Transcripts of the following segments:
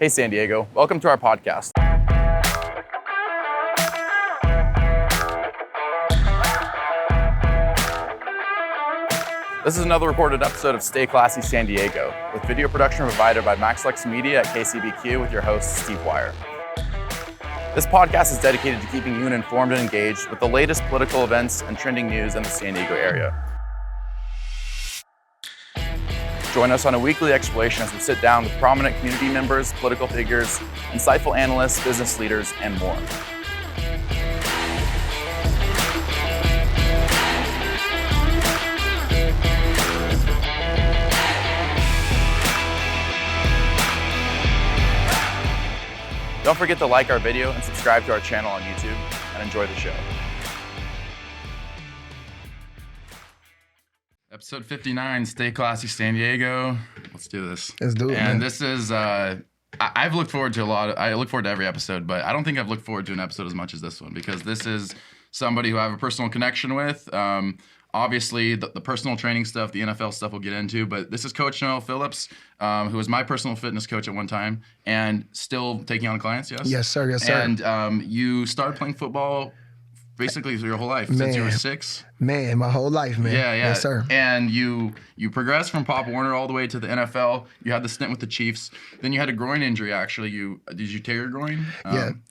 Hey, San Diego. Welcome to our podcast. This is another recorded episode of Stay Classy San Diego, with video production provided by MaxLex Media at KCBQ with your host, Steve Wire. This podcast is dedicated to keeping you informed and engaged with the latest political events and trending news in the San Diego area. Join us on a weekly exploration as we sit down with prominent community members, political figures, insightful analysts, business leaders, and more. Don't forget to like our video and subscribe to our channel on YouTube, and enjoy the show. Episode 59, Stay Classy San Diego. Let's do this. Let's do it, and man. This is, I've looked forward to I look forward to every episode, but I don't think I've looked forward to an episode as much as this one, because this is somebody who I have a personal connection with. Obviously, the personal training stuff, the NFL stuff we'll get into, but this is Coach Noel Phillips, who was my personal fitness coach at one time and still taking on clients, yes? Yes, sir. Yes, sir. And you started playing football basically through your whole life, since you were 6? Man, my whole life, man. Yeah. Yes, sir. And you progressed from Pop Warner all the way to the NFL. You had the stint with the Chiefs. Then you had a groin injury, actually. Did you tear your groin?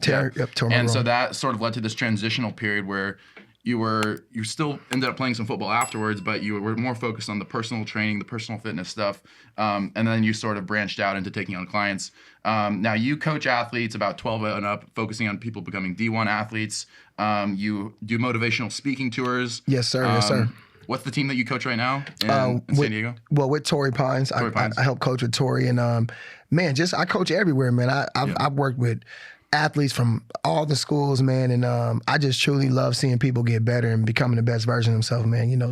Tore my groin. And so that sort of led to this transitional period where you still ended up playing some football afterwards, but you were more focused on the personal training, the personal fitness stuff. And then you sort of branched out into taking on clients. Now you coach athletes about 12 and up, focusing on people becoming D1 athletes. You do motivational speaking tours. Yes, sir. Yes, sir. What's the team that you coach right now in San Diego? Well, with Torrey Pines. I help coach with Torrey. And, man, I coach everywhere, man. I've worked with athletes from all the schools, man, and I just truly love seeing people get better and becoming the best version of themselves, man. You know,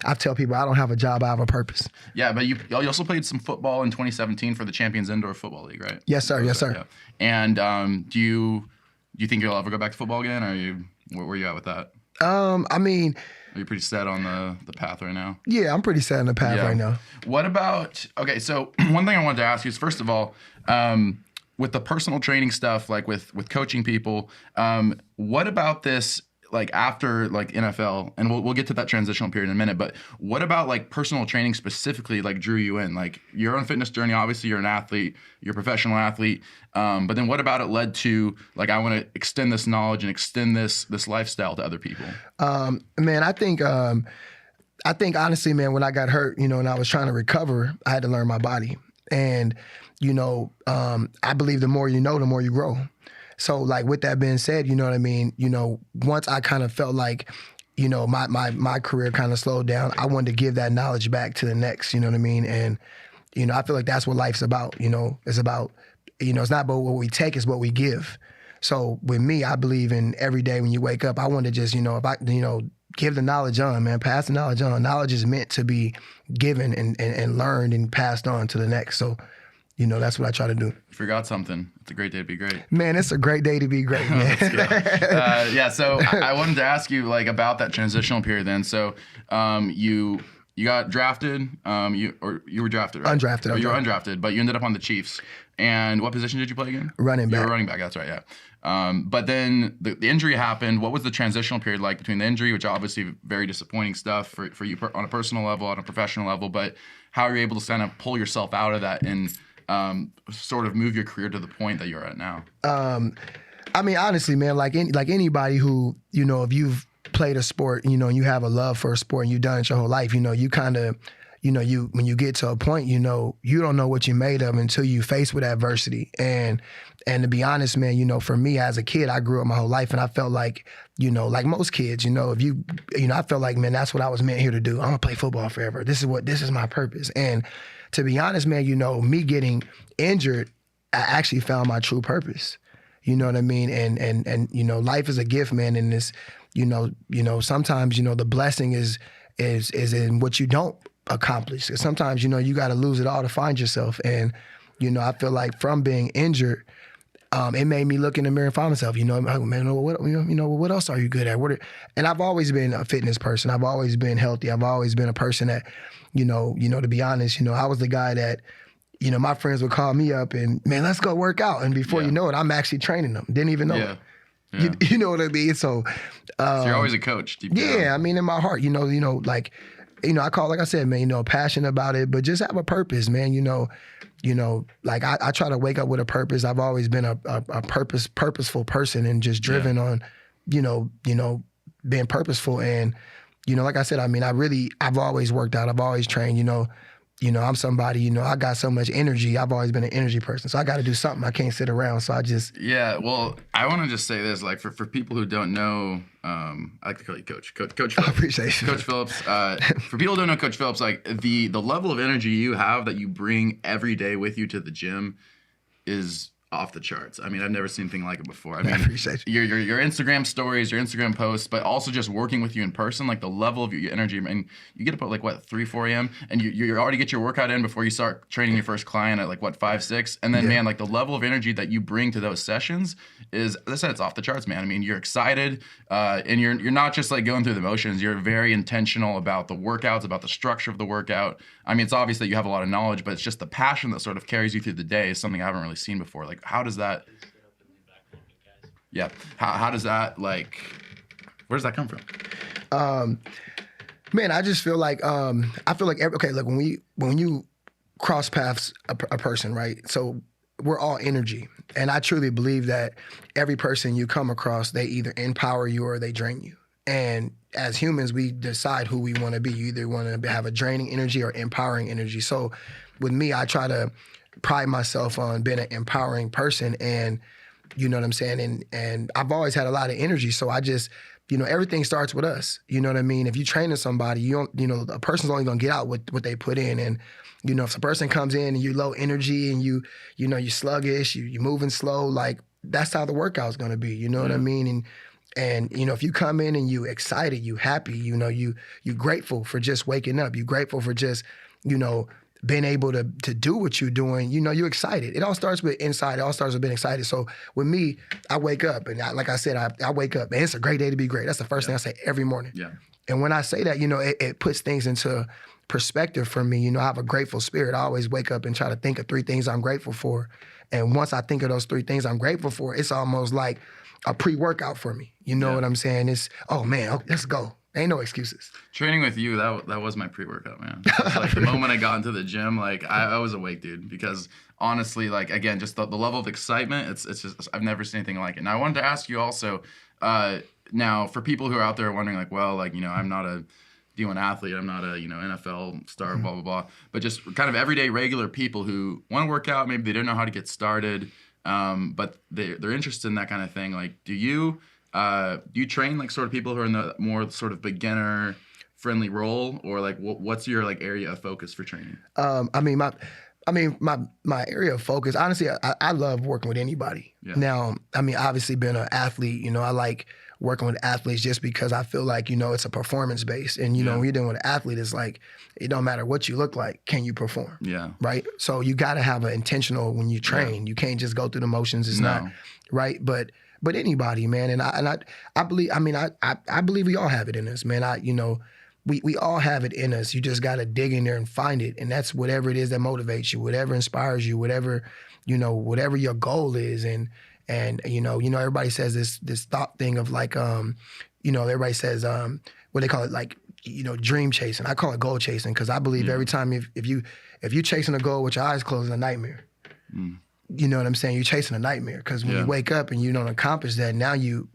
I tell people I don't have a job, I have a purpose. Yeah, but you also played some football in 2017 for the Champions Indoor Football League, right? Yes, sir. Yes, sir. Yeah. And do you think you'll ever go back to football again, or where are you at with that? I mean, are you pretty set on the path right now? Yeah, I'm pretty set on the path right now. What about, okay, so one thing I wanted to ask you is, first of all, with the personal training stuff, like with coaching people, what about this, like after like NFL, and we'll get to that transitional period in a minute, but what about like personal training specifically like drew you in? Like your own fitness journey, obviously you're an athlete, you're a professional athlete, but then what about it led to like, I want to extend this knowledge and extend this lifestyle to other people? Man, I think honestly, man, when I got hurt, and I was trying to recover, I had to learn my body. And I believe the more you know, the more you grow. So like with that being said, you know what I mean? Once I kind of felt like, my career kind of slowed down, I wanted to give that knowledge back to the next, you know what I mean? And, I feel like that's what life's about, it's about, it's not about what we take, it's what we give. So with me, I believe in every day when you wake up, I want to just, if I, give the knowledge on, man, pass the knowledge on. Knowledge is meant to be given and learned and passed on to the next. So, that's what I try to do. You forgot something. It's a great day to be great. Man, it's a great day to be great, man. So I wanted to ask you like about that transitional period then. So you got drafted, you were drafted, right? Undrafted. Oh, you were undrafted, but you ended up on the Chiefs. And what position did you play again? Running back. You were running back, that's right, yeah. But then the injury happened. What was the transitional period like between the injury, which obviously very disappointing stuff for you on a personal level, on a professional level, but how are you able to kind of pull yourself out of that and sort of move your career to the point that you're at now? I mean, honestly, man, like anybody who, if you've played a sport, and you have a love for a sport and you've done it your whole life, you kind of, when you get to a point, you don't know what you're made of until you face with adversity. And to be honest, man, for me as a kid, I grew up my whole life and I felt like, like most kids, if you, I felt like, man, that's what I was meant here to do. I'm gonna play football forever. This is my purpose. And to be honest, man, me getting injured, I actually found my true purpose. You know what I mean? And life is a gift, man. And this, sometimes, the blessing is in what you don't accomplish. Sometimes, you got to lose it all to find yourself. And, I feel like from being injured, it made me look in the mirror and find myself, man, what else are you good at? And I've always been a fitness person. I've always been healthy. I've always been a person that, to be honest, I was the guy that, you know, my friends would call me up and, man, let's go work out. And before you know it, I'm actually training them. Didn't even know it. Yeah. You know what I mean? So, So you're always a coach deep down. yeah, I mean, in my heart, like, I call, like I said, man, passionate about it, but just have a purpose, man. Like I try to wake up with a purpose. I've always been a purposeful person and just driven on, being purposeful. And, like I said, I mean, I've always worked out. I've always trained, I'm somebody, I got so much energy. I've always been an energy person. So I got to do something. I can't sit around. So I just. Yeah. Well, I want to just say this, like for people who don't know, I like to call you Coach Phillips. I appreciate you. Coach Phillips. For people who don't know Coach Phillips, like the level of energy you have that you bring every day with you to the gym is off the charts. I mean, I've never seen anything like it before. I mean, I appreciate you. Your Instagram stories, your Instagram posts, but also just working with you in person, like the level of your energy. I mean, you get up at like what 3, 4 a.m. and you already get your workout in before you start training your first client at like what 5, 6, and then man, like the level of energy that you bring to those sessions is, as I said, it's off the charts, man. I mean, you're excited, and you're not just like going through the motions. You're very intentional about the workouts, about the structure of the workout. I mean, it's obvious that you have a lot of knowledge, but it's just the passion that sort of carries you through the day is something I haven't really seen before. Like, how does that? Yeah. How does that, like, where does that come from? Man, I just feel like look, when you cross paths a person, right? So we're all energy, and I truly believe that every person you come across, they either empower you or they drain you. And as humans, we decide who we want to be. You either want to have a draining energy or empowering energy. So with me, I try to pride myself on being an empowering person, and you know what I'm saying? And I've always had a lot of energy. So I just, everything starts with us. You know what I mean? If you training somebody, a person's only going to get out what they put in. And, if a person comes in and you're low energy and you're sluggish, you moving slow, like that's how the workout's going to be. You know what I mean? And if you come in and you excited, you happy, you grateful for just waking up, you grateful for just, being able to do what you're doing, you're excited. It all starts with inside. It all starts with being excited. So with me, I wake up and like I said, I wake up and it's a great day to be great. That's the first thing I say every morning. Yeah. And when I say that, it puts things into perspective for me. I have a grateful spirit. I always wake up and try to think of 3 things I'm grateful for. And once I think of those 3 things I'm grateful for, it's almost like a pre-workout for me. You know what I'm saying? It's, oh man, let's go. Ain't no excuses. Training with you, that was my pre-workout, man. It's like the moment I got into the gym, like I was awake, dude. Because honestly, like again, just the level of excitement, it's just I've never seen anything like it. Now I wanted to ask you also, now for people who are out there wondering, like, well, like I'm not a D1 athlete, I'm not a NFL star, blah blah blah, but just kind of everyday regular people who want to work out, maybe they don't know how to get started, but they're interested in that kind of thing. Like, do you train like sort of people who are in the more sort of beginner friendly role, or like what's your like area of focus for training? My area of focus, honestly, I love working with anybody. Yeah. Now, obviously being an athlete, I like working with athletes just because I feel like, it's a performance based. And, when you're dealing with an athlete, it's like, it don't matter what you look like, can you perform? Yeah. Right? So you got to have an intentional when you train. Yeah. You can't just go through the motions. It's not, right? But anybody, man, and I believe. I believe we all have it in us, man. We all have it in us. You just got to dig in there and find it, and that's whatever it is that motivates you, whatever inspires you, whatever your goal is, and everybody says this thought thing of like everybody says what they call it, like dream chasing. I call it goal chasing because I believe every time if you chasing a goal with your eyes closed, it's a nightmare. Mm. You know what I'm saying? You're chasing a nightmare because when you wake up and you don't accomplish that, now you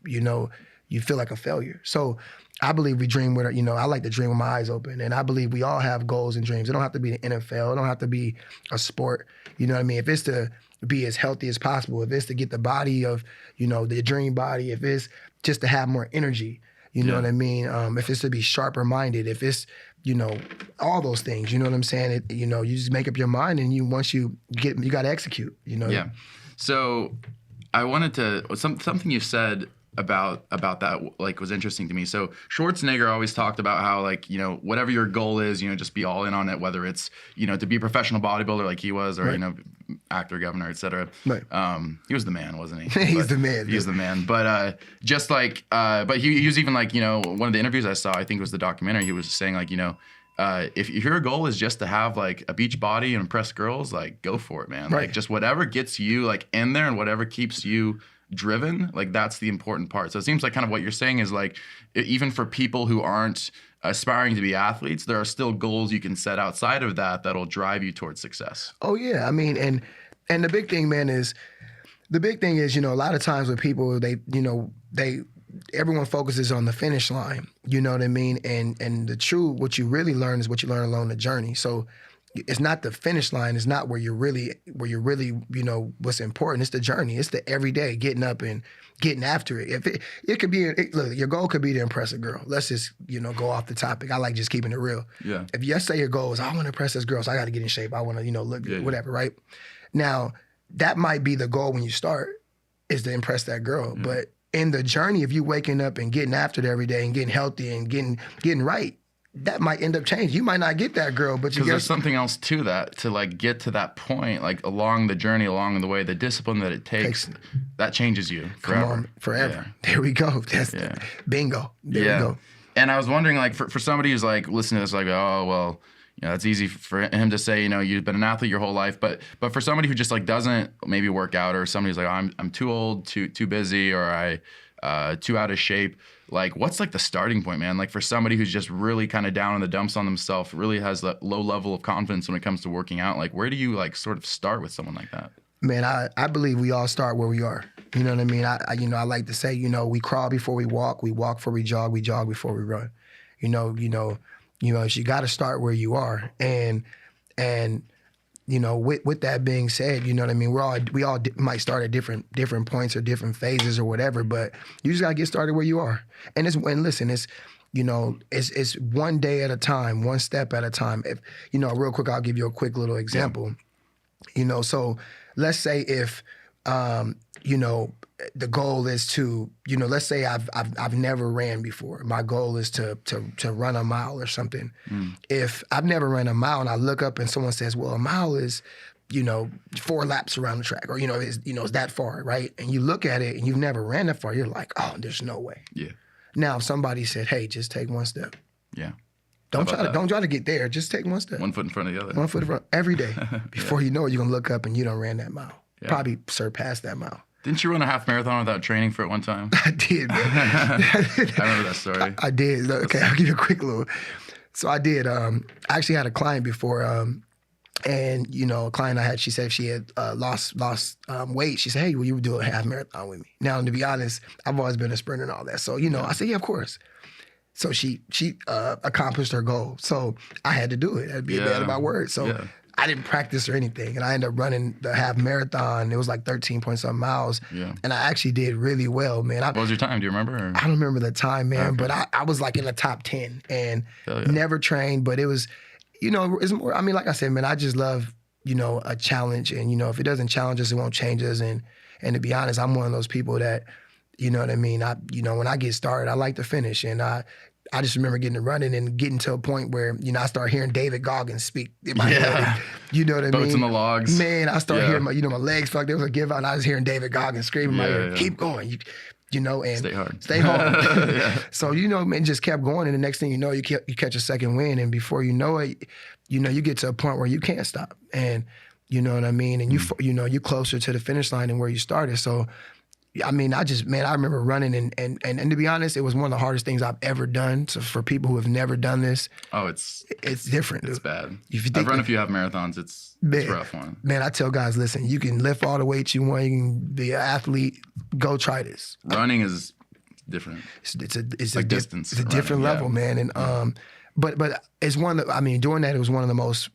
feel like a failure. So I believe we dream with, I like to dream with my eyes open. And I believe we all have goals and dreams. It don't have to be the NFL. It don't have to be a sport. You know what I mean? If it's to be as healthy as possible, if it's to get the body of, the dream body, if it's just to have more energy, you know what I mean? If it's to be sharper minded, if it's, all those things, you know what I'm saying? You just make up your mind and once you got to execute, Yeah. So I wanted to, something you said about that like was interesting to me. So Schwarzenegger always talked about how like, whatever your goal is, just be all in on it, whether it's, to be a professional bodybuilder like he was, or, right. Actor, governor, et cetera. Right. He was the man, wasn't he? He's the man. He was the man. But just like, but he was even like, one of the interviews I saw, I think it was the documentary, he was saying like, if your goal is just to have like a beach body and impress girls, like go for it, man. Right. Like just whatever gets you like in there and whatever keeps you driven, like that's the important part. So it seems like kind of what you're saying is like even for people who aren't aspiring to be athletes, there are still goals you can set outside of that that'll drive you towards success. Oh yeah, I mean, and the big thing, man, is a lot of times with people, everyone focuses on the finish line, you know what I mean? And what you really learn is what you learn along the journey. So it's not the finish line, it's not where you're really, what's important. It's the journey. It's the everyday getting up and getting after it. If it could be, look, your goal could be to impress a girl. Let's just, go off the topic. I like just keeping it real. Yeah. If you say your goal is, I want to impress this girl, so I got to get in shape. I want to, look good, whatever, right? Now, that might be the goal when you start, is to impress that girl. Yeah. But in the journey of you waking up and getting after it every day and getting healthy and getting right, that might end up changing. You might not get that girl, but there's something else to that, to like get to that point, like along the journey, along the way, the discipline that it takes that changes you forever. Come on, forever. Yeah. There we go. That's bingo. There we go. And I was wondering, like, for somebody who's like listening to this, like, oh well, it's easy for him to say, you've been an athlete your whole life, but for somebody who just like doesn't maybe work out, or somebody who's like, oh, I'm too old, too busy, or too out of shape. Like, what's like the starting point, man? Like for somebody who's just really kind of down in the dumps on themselves, really has that low level of confidence when it comes to working out. Like, where do you like sort of start with someone like that? Man, I believe we all start where we are. You know what I mean? I like to say, we crawl before we walk before we jog before we run. You got to start where you are. And with that being said, you know what I mean? We all might start at different points or different phases or whatever, but you just got to get started where you are. And it's one day at a time, one step at a time. If, real quick, I'll give you a quick little example. Yeah. So let's say if, the goal is to, let's say I've never ran before. My goal is to run a mile or something. If I've never ran a mile and I look up and someone says, well, a mile is, 4 laps around the track, or, it's that far, right? And you look at it and you've never ran that far, you're like, oh, there's no way. Yeah. Now, if somebody said, hey, just take one step. Yeah. Don't try to get there. Just take one step. 1 foot in front of the other. 1 foot in front every day. Before you know it, you're gonna look up and you done ran that mile. Yeah. Probably surpassed that mile. Didn't you run a half marathon without training for it one time? I did, man. I remember that story. I did. Okay, I'll give you a quick little. So I did. I actually had a client before, and a client I had, she said she had lost weight. She said, hey, will you do a half marathon with me? Now, to be honest, I've always been a sprinter and all that. So, I said, yeah, of course. So she accomplished her goal. So I had to do it. That'd be a man of my word. So I didn't practice or anything. And I ended up running the half marathon. It was like 13 point something miles. Yeah. And I actually did really well, man. What was your time? Do you remember? Or? I don't remember the time, man. Okay. But I was like in the top 10 and never trained. But it was, it's more, I mean, like I said, man, I just love, a challenge. And, if it doesn't challenge us, it won't change us. And to be honest, I'm one of those people that, you know what I mean? When I get started, I like to finish. And I just remember getting to running and getting to a point where, I started hearing David Goggins speak in my head. You know what I mean? Boats in the logs. Man, I started hearing my legs felt like they was a give out, and I was hearing David Goggins screaming in my ear, keep going, and stay hard. Stay hard. So, man, just kept going. And the next thing you know, you catch a second win. And before you know it, you get to a point where you can't stop. And you know what I mean? And you're closer to the finish line than where you started. So, I mean, I remember running and to be honest, it was one of the hardest things I've ever done. So for people who have never done this, it's different. It's bad. I've run a few half marathons. It's rough one. Man, I tell guys, listen, you can lift all the weights you want. You can be an athlete. Go try this. Running is different. It's like distance. It's a different level, man. And but it's one that doing that, it was one of the most.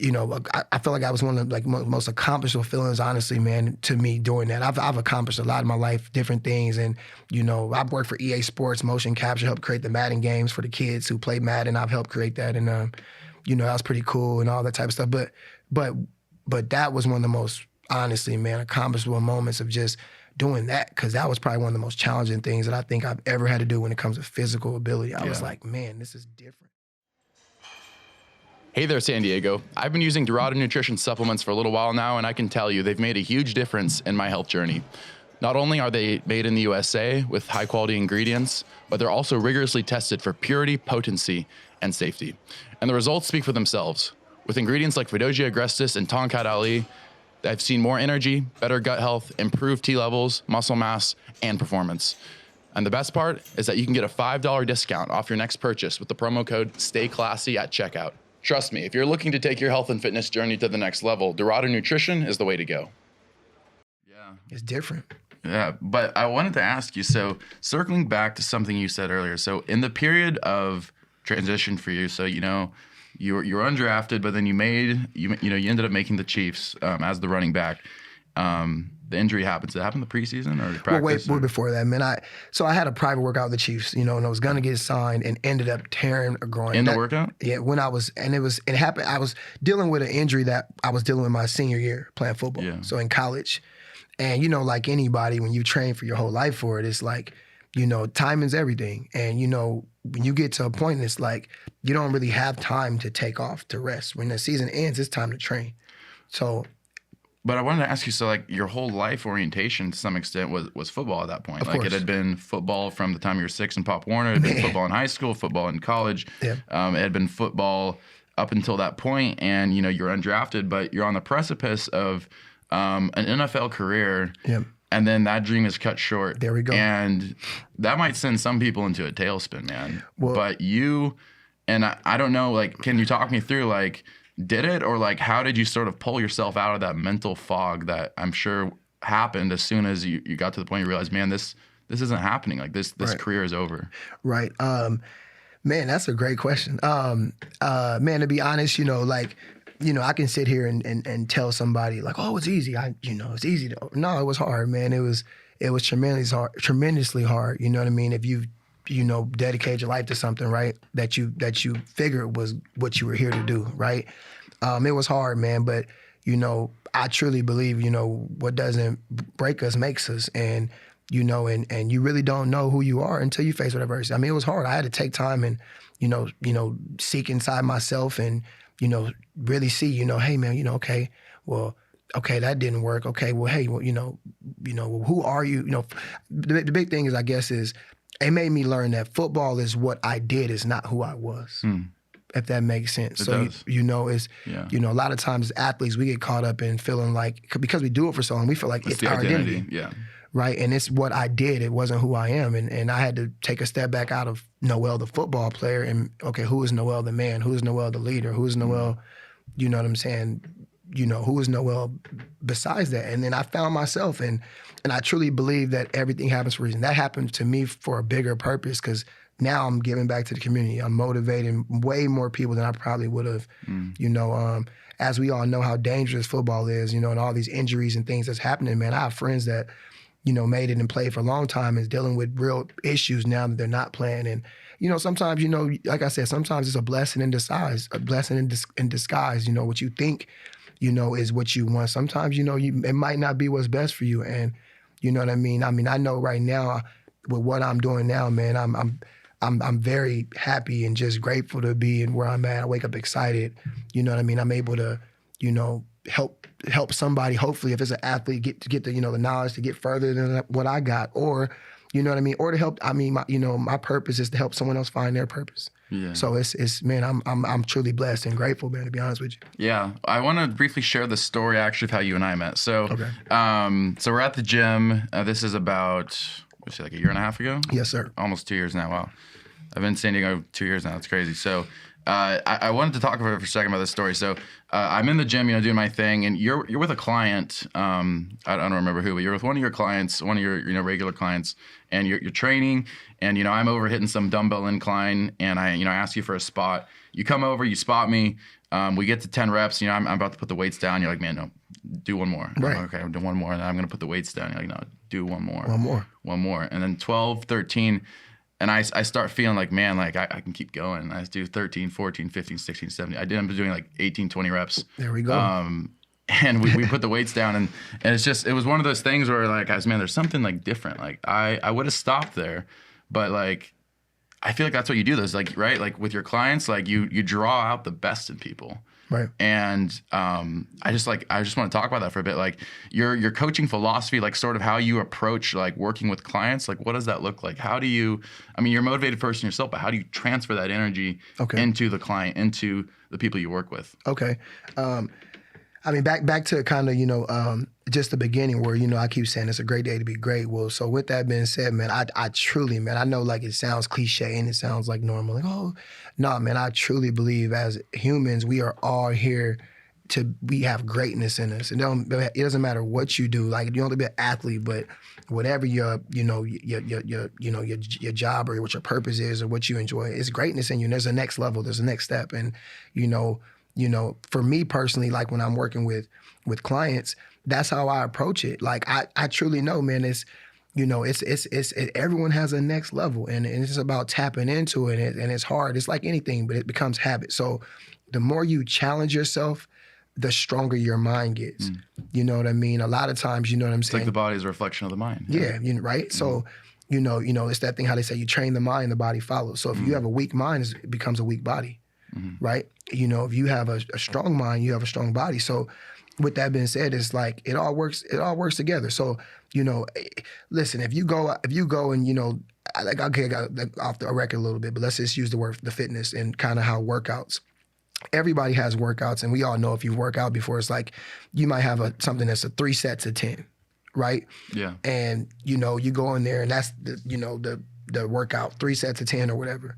I feel like I was one of the most accomplished feelings, honestly, man, to me doing that. I've accomplished a lot in my life, different things. And, I've worked for EA Sports, motion capture, helped create the Madden games for the kids who play Madden. I've helped create that. And, that was pretty cool and all that type of stuff. But that was one of the most, honestly, man, accomplishable moments of just doing that, because that was probably one of the most challenging things that I think I've ever had to do when it comes to physical ability. I was like, man, this is different. Hey there, San Diego. I've been using Dado Nutrition supplements for a little while now, and I can tell you they've made a huge difference in my health journey. Not only are they made in the USA with high quality ingredients, but they're also rigorously tested for purity, potency, and safety. And the results speak for themselves. With ingredients like Fidogia agrestis and Tonkat Ali, I've seen more energy, better gut health, improved T levels, muscle mass, and performance. And the best part is that you can get a $5 discount off your next purchase with the promo code STAYCLASSY at checkout. Trust me, if you're looking to take your health and fitness journey to the next level, Dado Nutrition is the way to go. Yeah. It's different. Yeah, but I wanted to ask you, so circling back to something you said earlier, so in the period of transition for you, so, you know, you were undrafted, but then you ended up making the Chiefs as the running back. The injury happened. Did it happen in the preseason or practice? Well, way before that, man. I had a private workout with the Chiefs, you know, and I was gonna get signed and ended up tearing a groin. In the workout? Yeah, it happened. I was dealing with an injury that I was dealing with my senior year playing football. Yeah. So in college, and you know, like anybody, when you train for your whole life for it, it's like, you know, timing's everything. And you know, when you get to a point, it's like you don't really have time to take off to rest. When the season ends, it's time to train. So. But I wanted to ask you, so like your whole life orientation to some extent was football at that point. Of like course. It had been football from the time you were 6 in Pop Warner. It had been football in high school, football in college. Yeah. It had been football up until that point, and you know you're undrafted, but you're on the precipice of an NFL career. Yeah. And then that dream is cut short. There we go. And that might send some people into a tailspin, man. Well, but you, and I don't know, like, can you talk me through, like, did it, or like how did you sort of pull yourself out of that mental fog that I'm sure happened as soon as you got to the point you realized, man, this isn't happening, like this Right. career is over? Right. Man, that's a great question. Man, to be honest, you know, like, you know, I can sit here and tell somebody like, oh, it's easy. It's easy. No, it was hard, man. It was tremendously hard. You know what I mean? If you dedicate your life to something, right, that you figured was what you were here to do, right? It was hard, man, but, you know, I truly believe, you know, what doesn't break us makes us. And, you know, and you really don't know who you are until you face adversity. I mean, it was hard. I had to take time and, you know, seek inside myself and, you know, really see, you know, hey, man, you know, okay, that didn't work. Okay, well, hey, well, you know, who are you? You know, the big thing is, I guess, is it made me learn that football is what I did, is not who I was. If that makes sense. It So, does. you know, Yeah. you know, a lot of times as athletes, we get caught up in feeling like, because we do it for so long, we feel like it's the our identity. Yeah. Right. And it's what I did. It wasn't who I am. And I had to take a step back out of Noel, the football player, and, okay, who is Noel the man? Who is Noel the leader? Who is Noel, you know what I'm saying? You know, who is Noel besides that? And then I found myself, and I truly believe that everything happens for a reason. That happened to me for a bigger purpose, because now I'm giving back to the community. I'm motivating way more people than I probably would have, you know, as we all know how dangerous football is, you know, and all these injuries and things that's happening, man. I have friends that, you know, made it and played for a long time and is dealing with real issues now that they're not playing. And, you know, sometimes, you know, like I said, sometimes it's a blessing in disguise, in disguise, you know, what you think, you know, is what you want. Sometimes, you know, it might not be what's best for you. And you know what I mean? I mean, I know right now with what I'm doing now, man, I'm very happy and just grateful to be in where I'm at. I wake up excited. You know what I mean? I'm able to, you know, help somebody, hopefully, if it's an athlete, get the, you know, the knowledge to get further than what I got, or, you know what I mean, or to help. I mean, my purpose is to help someone else find their purpose. Yeah. So it's man, I'm truly blessed and grateful, man, to be honest with you. Yeah, I want to briefly share the story actually of how you and I met. So, Okay. So we're at the gym. This is about, what's it, like a year and a half ago? Yes, sir. Almost 2 years now. Wow. I've been in San Diego 2 years now. It's crazy. So I wanted to talk for a second about this story. So I'm in the gym, you know, doing my thing, and you're with a client. I don't remember who, but you're with one of your clients, one of your, you know, regular clients, and you're training, and, you know, I'm over hitting some dumbbell incline, and I ask you for a spot. You come over, you spot me. We get to 10 reps. You know, I'm about to put the weights down. You're like, man, no, do one more. Right. Okay, I'm doing one more, and then I'm going to put the weights down. You're like, no, do one more. One more. And then 12, 13, and I start feeling like, man, like I can keep going. I do 13, 14, 15, 16, 17. I ended up doing like 18, 20 reps. There we go. And we put the weights down, and it was one of those things where, like, guys, man, there's something like different. Like I would have stopped there, but like I feel like that's what you do. Those, like, right, like with your clients, like you draw out the best in people. Right. And I just want to talk about that for a bit. Like your coaching philosophy, like sort of how you approach like working with clients. Like what does that look like? How do you? I mean, you're a motivated person yourself, but how do you transfer that energy into the client, into the people you work with? Okay. I mean, back to kind of, just the beginning where, I keep saying it's a great day to be great. Well, so with that being said, man, I truly, man, I know like it sounds cliche and it sounds like normal. Like, oh, no, man, I truly believe as humans, we are all here we have greatness in us. It doesn't matter what you do. Like, you don't have to be an athlete, but whatever your job or what your purpose is or what you enjoy, it's greatness in you. And there's a next level, there's a next step. And, for me personally, like when I'm working with clients, that's how I approach it. Like I truly know, man, it's everyone has a next level and it's about tapping into it and it's hard. It's like anything, but it becomes habit. So the more you challenge yourself, the stronger your mind gets. You know what I mean? A lot of times, you know what I'm saying? It's like the body is a reflection of the mind. Yeah, right? So, it's that thing how they say you train the mind, the body follows. So if you have a weak mind, it becomes a weak body. Right? If you have a strong mind, you have a strong body. So with that being said, it's like it all works together. So, listen, if you go and, like, okay, I got off the record a little bit, but let's just use the fitness and kind of how workouts. Everybody has workouts, and we all know if you work out before, it's like you might have something that's a 3 sets of 10, right? Yeah. And, you go in there and that's the workout, 3 sets of 10 or whatever.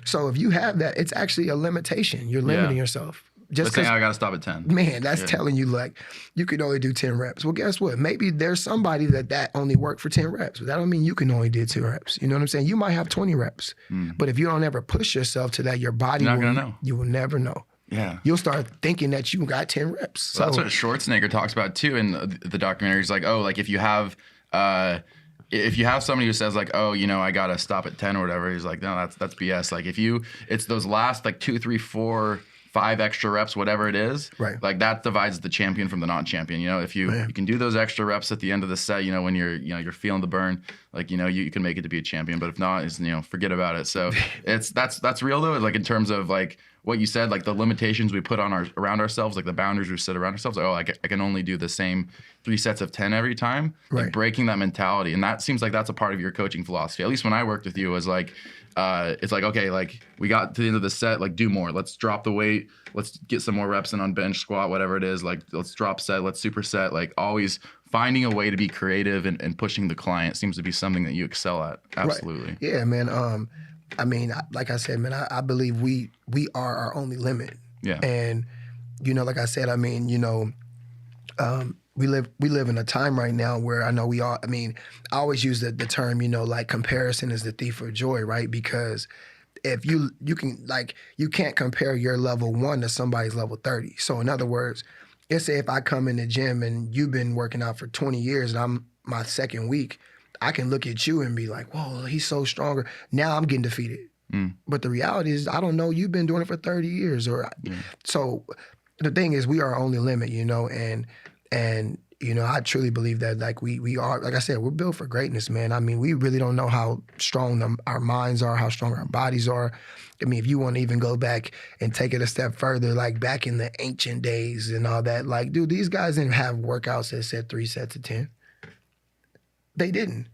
So if you have that, it's actually a limitation. You're limiting yourself. Just saying I got to stop at 10. Man, that's telling you like you can only do 10 reps. Well, guess what? Maybe there's somebody that only worked for 10 reps. But that don't mean you can only do 10 reps. You know what I'm saying? You might have 20 reps. But if you don't ever push yourself to that, your body You're not gonna know. You will never know. Yeah. You'll start thinking that you got 10 reps. Well, that's what Schwarzenegger talks about too in the documentary. He's like, oh, like if you have somebody who says like, oh, I gotta stop at 10 or whatever, he's like, no, that's BS. Like it's those last like 2, 3, 4, 5 extra reps, whatever it is, right? Like that divides the champion from the non-champion. If you can do those extra reps at the end of the set, when you're feeling the burn, like you can make it to be a champion. But if not, it's forget about it. So that's real though. Like in terms of like what you said, like the limitations we put on around ourselves, like the boundaries we set around ourselves. Like, oh, I can only do the same 3 sets of 10 every time. Right. Like breaking that mentality, and that seems like that's a part of your coaching philosophy. At least when I worked with you, was like, it's like, okay, like we got to the end of the set, like do more. Let's drop the weight. Let's get some more reps in on bench, squat, whatever it is. Like let's drop set. Let's superset. Like always finding a way to be creative and pushing the client seems to be something that you excel at. Absolutely. Right. Yeah, man. I mean, like I said, man, I believe we are our only limit. Yeah. And, like I said, I mean, we live in a time right now where I know I always use the term, like comparison is the thief of joy, right? Because if you can't compare your level 1 to somebody's level 30. So in other words, let's say if I come in the gym and you've been working out for 20 years and I'm my second week, I can look at you and be like, whoa, he's so stronger. Now I'm getting defeated. But the reality is, I don't know, you've been doing it for 30 years. So the thing is, we are our only limit, and I truly believe that like we are, like I said, we're built for greatness, man. I mean, we really don't know how strong our minds are, how strong our bodies are. I mean, if you want to even go back and take it a step further, like back in the ancient days and all that, like, dude, these guys didn't have workouts that said 3 sets of 10. They didn't.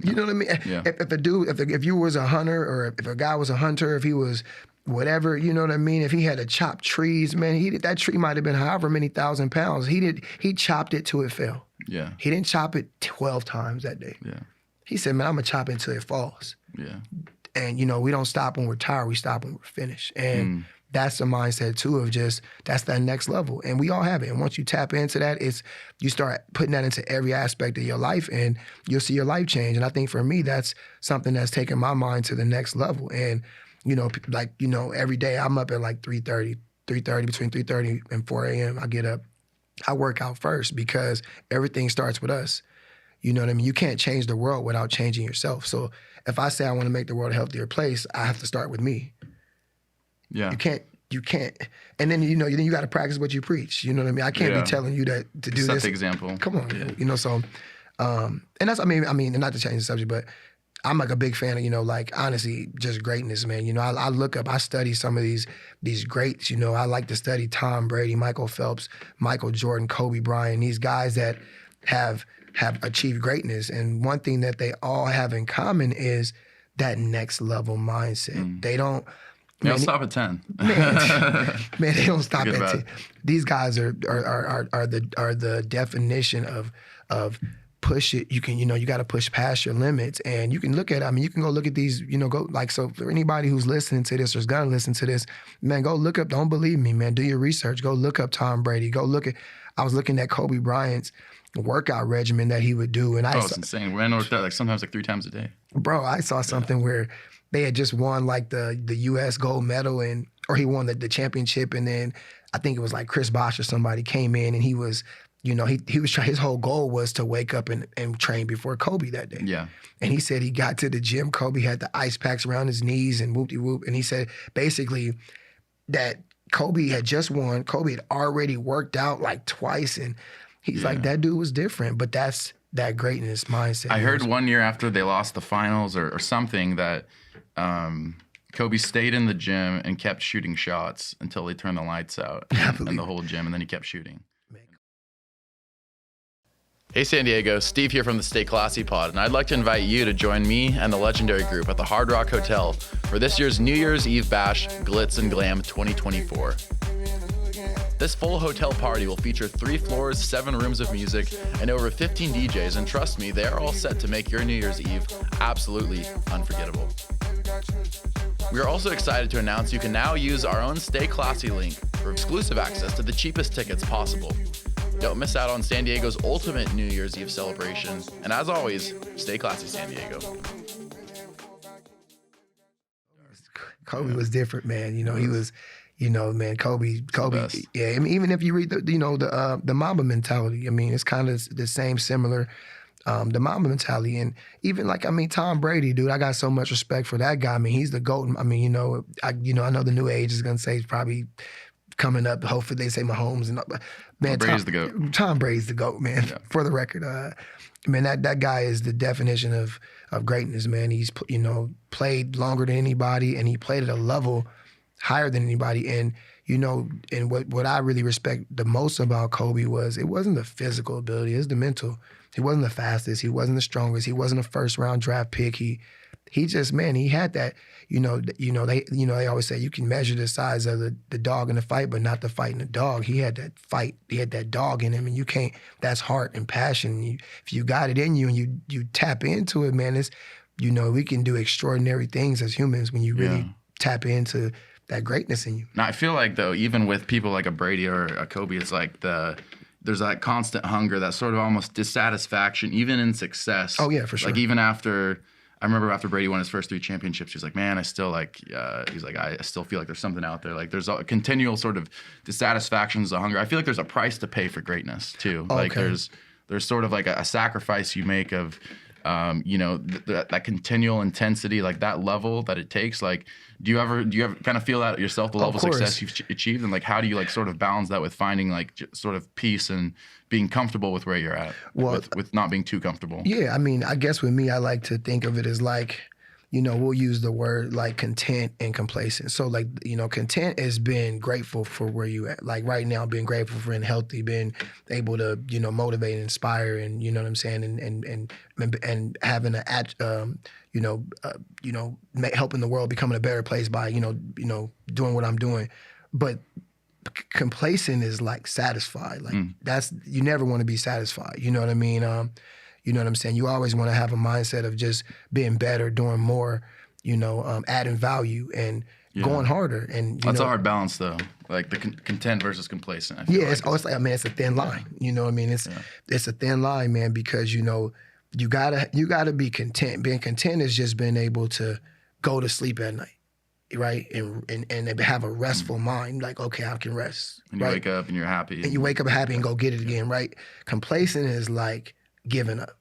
You know what I mean? Yeah. If you was a hunter, or if a guy was a hunter, if he was whatever, you know what I mean? If he had to chop trees, man, that tree might have been however many 1,000 pounds. He chopped it till it fell. Yeah. He didn't chop it 12 times that day. Yeah. He said, man, I'm gonna chop it until it falls. Yeah. And we don't stop when we're tired, we stop when we're finished. And that's the mindset too of just, that's that next level. And we all have it. And once you tap into that, you start putting that into every aspect of your life and you'll see your life change. And I think for me, that's something that's taken my mind to the next level. And, every day I'm up at like 3:30, between 3:30 and 4 a.m. I get up, I work out first because everything starts with us. You know what I mean? You can't change the world without changing yourself. So if I say I want to make the world a healthier place, I have to start with me. Yeah. You can't. And then, then you got to practice what you preach. You know what I mean? I can't be telling you to do this. Set the example. Come on. Yeah. So, and that's, and not to change the subject, but I'm like a big fan of, like honestly, just greatness, man. I look up, I study some of these greats. I like to study Tom Brady, Michael Phelps, Michael Jordan, Kobe Bryant, these guys that have achieved greatness. And one thing that they all have in common is that next level mindset. They don't stop at 10. Man, they don't stop Forget at about 10. it. These guys are the definition of push it. You got to push past your limits, and you can look at. You can go look at these. Go so for anybody who's listening to this or is gonna listen to this, man, go look up. Don't believe me, man. Do your research. Go look up Tom Brady. Go look at. I was looking at Kobe Bryant's workout regimen that he would do, and It's insane. Man worked out sometimes 3 times a day. Bro, I saw something where they had just won like the U.S. gold medal, or he won the championship, and then I think it was like Chris Bosh or somebody came in, and he was. He was trying. His whole goal was to wake up and train before Kobe that day. Yeah. And he said he got to the gym. Kobe had the ice packs around his knees and whoop-de-whoop. And he said basically that Kobe had just won. Kobe had already worked out like twice, and he's like, that dude was different. But that's that greatness mindset. I heard one year after they lost the finals or something that Kobe stayed in the gym and kept shooting shots until they turned the lights out in the whole gym, and then he kept shooting. Hey San Diego, Steve here from the Stay Classy Pod, and I'd like to invite you to join me and the legendary group at the Hard Rock Hotel for this year's New Year's Eve Bash Glitz and Glam 2024. This full hotel party will feature 3 floors, 7 rooms of music, and over 15 DJs, and trust me, they are all set to make your New Year's Eve absolutely unforgettable. We are also excited to announce you can now use our own Stay Classy link for exclusive access to the cheapest tickets possible. Don't miss out on San Diego's ultimate New Year's Eve celebration. And as always, stay classy, San Diego. Kobe was different, man. He was, man, Kobe. best. Yeah, even if you read the Mamba mentality, it's kind of the same, similar, the Mamba mentality. And even Tom Brady, dude, I got so much respect for that guy. He's the GOAT. I know the new age is gonna say he's probably coming up. Hopefully they say Mahomes and man, Brady's the GOAT. Tom Brady's the GOAT, man. Yeah. For the record, man, that guy is the definition of greatness, man. He's played longer than anybody, and he played at a level higher than anybody. And and what I really respect the most about Kobe was it wasn't the physical ability, it was the mental. He wasn't the fastest, he wasn't the strongest, he wasn't a first round draft pick. He just, man, he had that, they always say you can measure the size of the dog in the fight, but not the fight in the dog. He had that fight, he had that dog in him, and you can't, that's heart and passion. If you got it in you and you tap into it, man, it's, we can do extraordinary things as humans when you really tap into that greatness in you. Now, I feel like, though, even with people like a Brady or a Kobe, it's like there's that constant hunger, that sort of almost dissatisfaction, even in success. Oh, yeah, for sure. Like, even I remember after Brady won his first 3 championships, he's like, man, I still I still feel like there's something out there. Like, there's a continual sort of dissatisfaction, a hunger. I feel like there's a price to pay for greatness, too. Okay. Like, there's sort of like a sacrifice you make of, that continual intensity, like that level that it takes. Like, do you ever kind of feel that yourself, the level of success you've achieved, and like how do you like sort of balance that with finding like sort of peace and being comfortable with where you're at, with not being too comfortable? Yeah, I guess with me, I like to think of it as like, we'll use the word like content and complacent. So like, content is being grateful for where you at. Like right now, being grateful for being healthy, being able to, motivate and inspire, and you know what I'm saying, and having helping the world becoming a better place by, doing what I'm doing. But complacent is like satisfied. Like that's, you never want to be satisfied. You know what I mean? You know what I'm saying? You always want to have a mindset of just being better, doing more, adding value and going harder. And that's a hard balance, though. Like the content versus complacent. I feel it's a thin line. You know what I mean? It's a thin line, man, because you gotta be content. Being content is just being able to go to sleep at night, right? And have a restful mind. Like, okay, I can rest. And you wake up and you're happy. And you wake up happy and go get it again, right? Complacent is like giving up.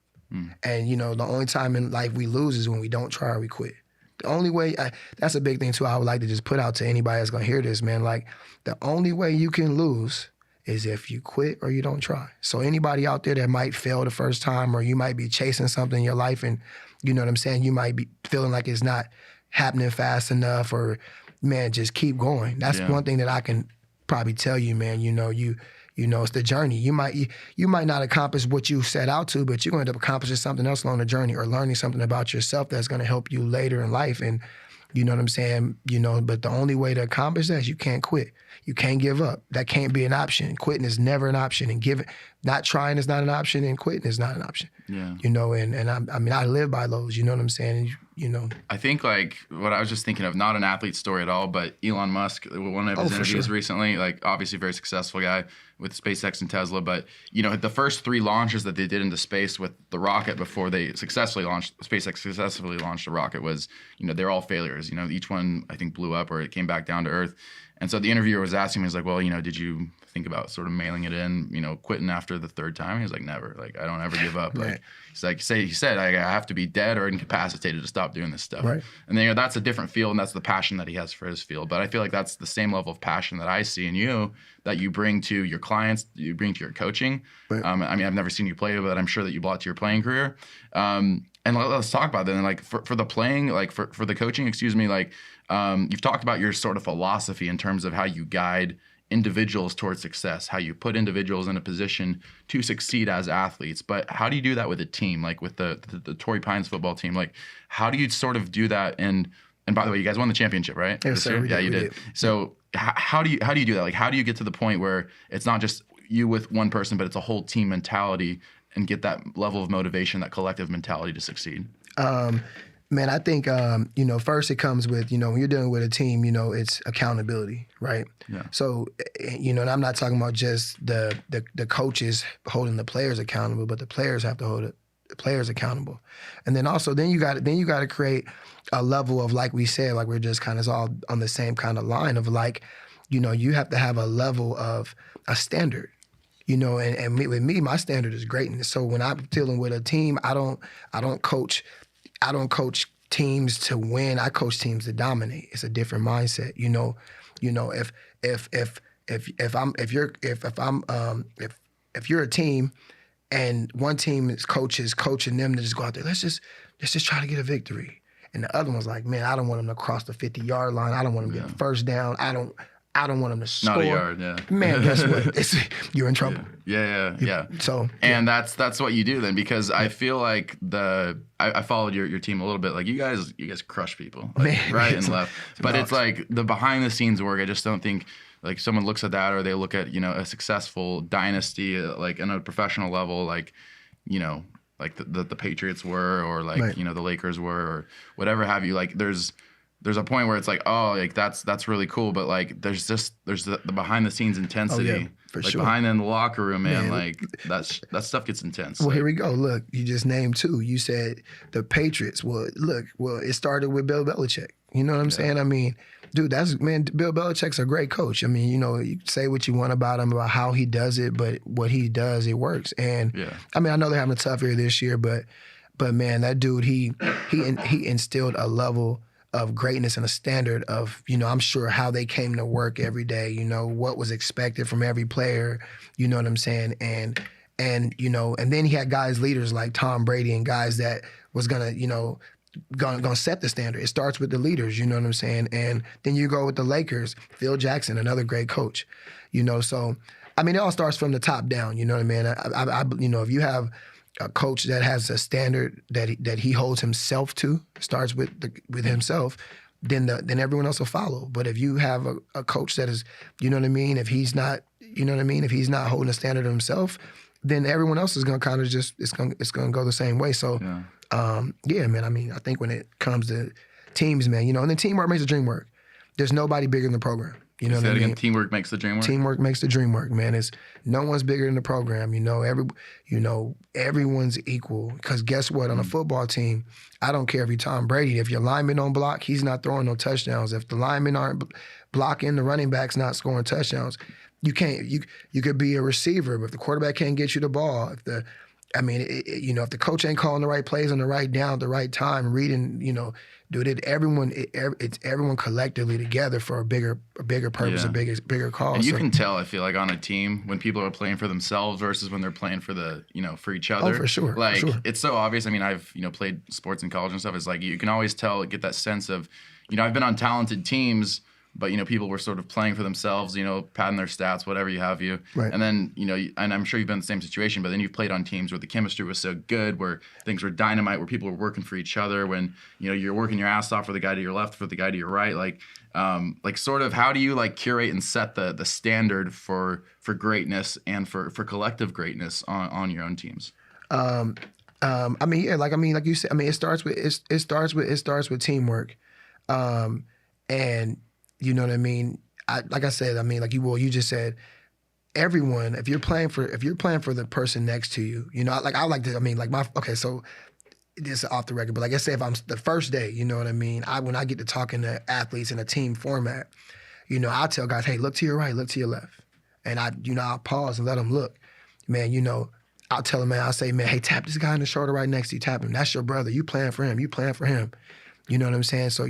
And, the only time in life we lose is when we don't try or we quit. The only way, that's a big thing too, I would like to just put out to anybody that's going to hear this, man. Like, the only way you can lose is if you quit or you don't try. So anybody out there that might fail the first time, or you might be chasing something in your life and, you know what I'm saying, you might be feeling like it's not happening fast enough, or, man, just keep going. That's one thing that I can probably tell you, man. You know, it's the journey. You might not accomplish what you set out to, but you're going to end up accomplishing something else along the journey, or learning something about yourself that's going to help you later in life. And you know what I'm saying? You know, but the only way to accomplish that is you can't quit. You can't give up. That can't be an option. Quitting is never an option, and not trying is not an option, and quitting is not an option. Yeah. You know, and I mean, I live by those. You know what I'm saying? And, you know. I think, like, what I was just thinking of, not an athlete story at all, but Elon Musk, one of his interviews recently, like, obviously very successful guy with SpaceX and Tesla, but, you know, the first 3 launches that they did into space with the rocket before SpaceX successfully launched a rocket was, you know, they're all failures. You know, each one, I think, blew up or it came back down to Earth. And so the interviewer was asking me, he's like, well, you know, did you think about sort of mailing it in, you know, quitting after the 3rd time? He was like, never. Like, I don't ever give up. Right. Like, he's like, he said, I have to be dead or incapacitated to stop doing this stuff. Right. And then, you know, that's a different field, and that's the passion that he has for his field. But I feel like that's the same level of passion that I see in you, that you bring to your clients, you bring to your coaching. Right. I mean, I've never seen you play, but I'm sure that you brought to your playing career. And let's talk about that. And like for the playing, like for the coaching, excuse me, like you've talked about your sort of philosophy in terms of how you guide individuals towards success, how you put individuals in a position to succeed as athletes. But how do you do that with a team, like with the Torrey Pines football team? Like, how do you sort of do that? And by the way, you guys won the championship, right? Yes, sir. Yeah, you did. So how do you do that? Like, how do you get to the point where it's not just you with one person, but it's a whole team mentality, and get that level of motivation, that collective mentality to succeed? Man, I think, you know, first it comes with, you know, when you're dealing with a team, you know, it's accountability, right? Yeah. So, you know, and I'm not talking about just the coaches holding the players accountable, but the players have to hold the players accountable. And then also, then you got to create a level of, like we said, like we're just kind of all on the same kind of line of, like, you know, you have to have a level of a standard. You know, and with me, my standard is greatness. So when I'm dealing with a team, I don't coach teams to win. I coach teams to dominate. It's a different mindset. You know, if you're a team and one team is coaching them to just go out there, let's just try to get a victory, and the other one's like, man, I don't want them to cross the 50-yard line. I don't want them to get a first down. I don't want them to score. Not a yard, yeah. Man, guess what? You're in trouble. Yeah. So, and that's what you do then, because I feel like I followed your team a little bit. Like, you guys crush people, like, man, right and left. But it's like the behind the scenes work. I just don't think like someone looks at that, or they look at, you know, a successful dynasty, like on a professional level, like, you know, like the Patriots were, or like, right, you know, the Lakers were, or whatever have you. Like, there's a point where it's like, oh, like that's really cool, but like there's the behind the scenes intensity. Oh, yeah, for like sure. Behind in the locker room, man, like that stuff gets intense. Well, like, here we go. Look, you just named 2. You said the Patriots. Well, it started with Bill Belichick. You know what I'm saying? I mean, dude, Bill Belichick's a great coach. I mean, you know, you say what you want about him, about how he does it, but what he does, it works. And I mean, I know they're having a tough year this year, but man, that dude, he instilled a level of greatness and a standard of, you know, I'm sure how they came to work every day, you know, what was expected from every player, you know what I'm saying? And you know, and then he had leaders like Tom Brady, and guys that was gonna, you know, gonna set the standard. It starts with the leaders, you know what I'm saying? And then you go with the Lakers, Phil Jackson, another great coach, you know, so, I mean, it all starts from the top down, you know what I mean? I you know, if you have a coach that has a standard that he holds himself to, starts with himself, then everyone else will follow. But if you have a coach that is, you know what I mean, if he's not, you know what I mean, if he's not holding a standard of himself, then everyone else is gonna kind of just it's gonna go the same way. So man, I mean, I think when it comes to teams, man, you know, and then teamwork makes the dream work. There's nobody bigger than the program. You know what I mean? Teamwork makes the dream work. Teamwork makes the dream work, man. It's no one's bigger than the program. You know, everyone's equal. Because guess what? On a football team, I don't care if you're Tom Brady. If your linemen don't block, he's not throwing no touchdowns. If the linemen aren't blocking, the running back's not scoring touchdowns. You can't. You could be a receiver, but if the quarterback can't get you the ball, I mean, if the coach ain't calling the right plays on the right down at the right time, reading, dude, it's everyone collectively together for a bigger purpose, Yeah. bigger cause. And you can tell, I feel like, on a team when people are playing for themselves versus when they're playing for for each other. Oh, for sure. Like, for sure. it's so obvious. I mean, I've, played sports in college and stuff. It's like you can always tell, get that sense of, I've been on talented teams, but, people were sort of playing for themselves, padding their stats, whatever you have you. Right. And then, and I'm sure you've been in the same situation, but then you've played on teams where the chemistry was so good, where things were dynamite, where people were working for each other, when, you're working your ass off for the guy to your left, for the guy to your right. Like sort of how do you curate and set the standard for greatness and for collective greatness on your own teams? Like you said, it starts with teamwork. And you know what I mean? Like I said, you just said, everyone, if you're playing for the person next to you, so this is off the record, but like I say, if I'm the first day, you know what I mean? When I get to talking to athletes in a team format, I'll tell guys, hey, look to your right, look to your left. And I'll pause and let them look. Man, I'll tell them, man, I'll say, man, hey, tap this guy in the shoulder right next to you, tap him. That's your brother. You playing for him. You playing for him. You know what I'm saying? So,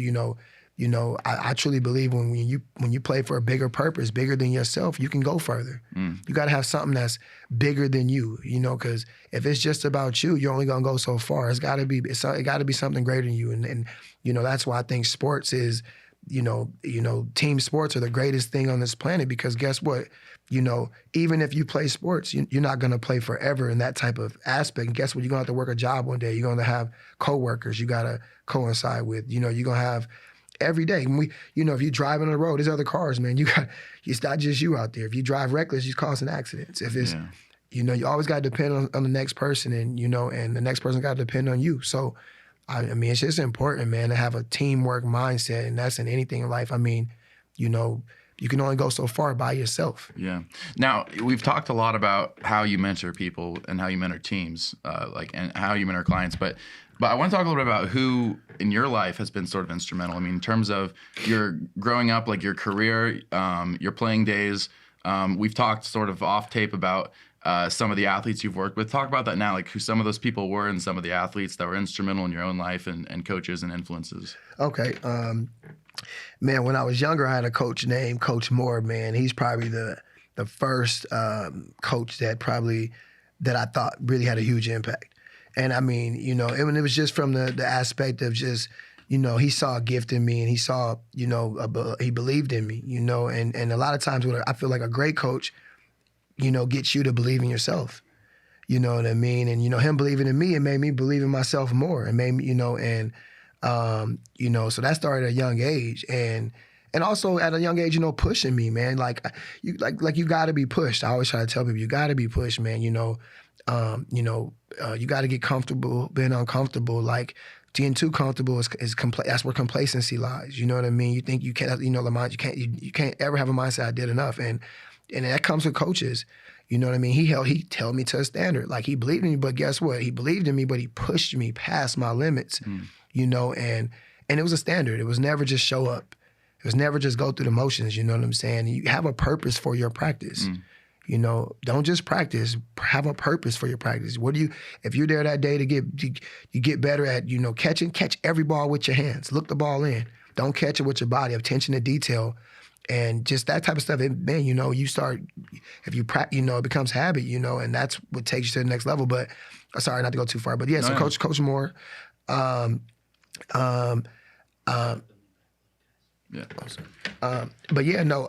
I truly believe when you play for a bigger purpose, bigger than yourself, you can go further. You got to have something that's bigger than you, because if it's just about you, you're only gonna go so far. It got to be something greater than you, and that's why I think sports is, team sports are the greatest thing on this planet, because guess what? Even if you play sports, you're not gonna play forever in that type of aspect. And guess what? You're gonna have to work a job one day. You're gonna have coworkers you gotta coincide with. You're gonna have every day. If you drive on the road, there's other cars, man. It's not just you out there. If you drive reckless, you're causing accidents. If it's, you always got to depend on the next person, and and the next person got to depend on you. So, it's just important, man, to have a teamwork mindset, and that's in anything in life. You can only go so far by yourself. Yeah. Now, we've talked a lot about how you mentor people and how you mentor teams, and how you mentor clients, but I want to talk a little bit about who in your life has been sort of instrumental. In terms of your growing up, your career, your playing days. We've talked sort of off tape about some of the athletes you've worked with. Talk about that now, who some of those people were and some of the athletes that were instrumental in your own life and coaches and influences. Okay. Man, when I was younger, I had a coach named Coach Moore, man. He's probably the first coach that I thought really had a huge impact. And it was just from the aspect of just, he saw a gift in me, and he saw, he believed in me, and a lot of times I feel like a great coach, gets you to believe in yourself. You know what I mean? And, him believing in me, it made me believe in myself more. It made me, so that started at a young age. And also at a young age, pushing me, man. You got to be pushed. I always try to tell people, you got to be pushed, man. You got to get comfortable being uncomfortable. Getting too comfortable that's where complacency lies. You know what I mean? You think you can't, you can't ever have a mindset, I did enough. And that comes with coaches. You know what I mean? He held me to a standard. He believed in me, but guess what? He believed in me, but he pushed me past my limits. And it was a standard. It was never just show up. It was never just go through the motions. You know what I'm saying? You have a purpose for your practice. Don't just practice. Have a purpose for your practice. If you're there that day to get better at, catch every ball with your hands. Look the ball in. Don't catch it with your body. Attention to detail. And just that type of stuff, you start, if you practice, it becomes habit, and that's what takes you to the next level. But, sorry, not to go too far, but yeah, so Coach Moore, Yeah. But yeah, no,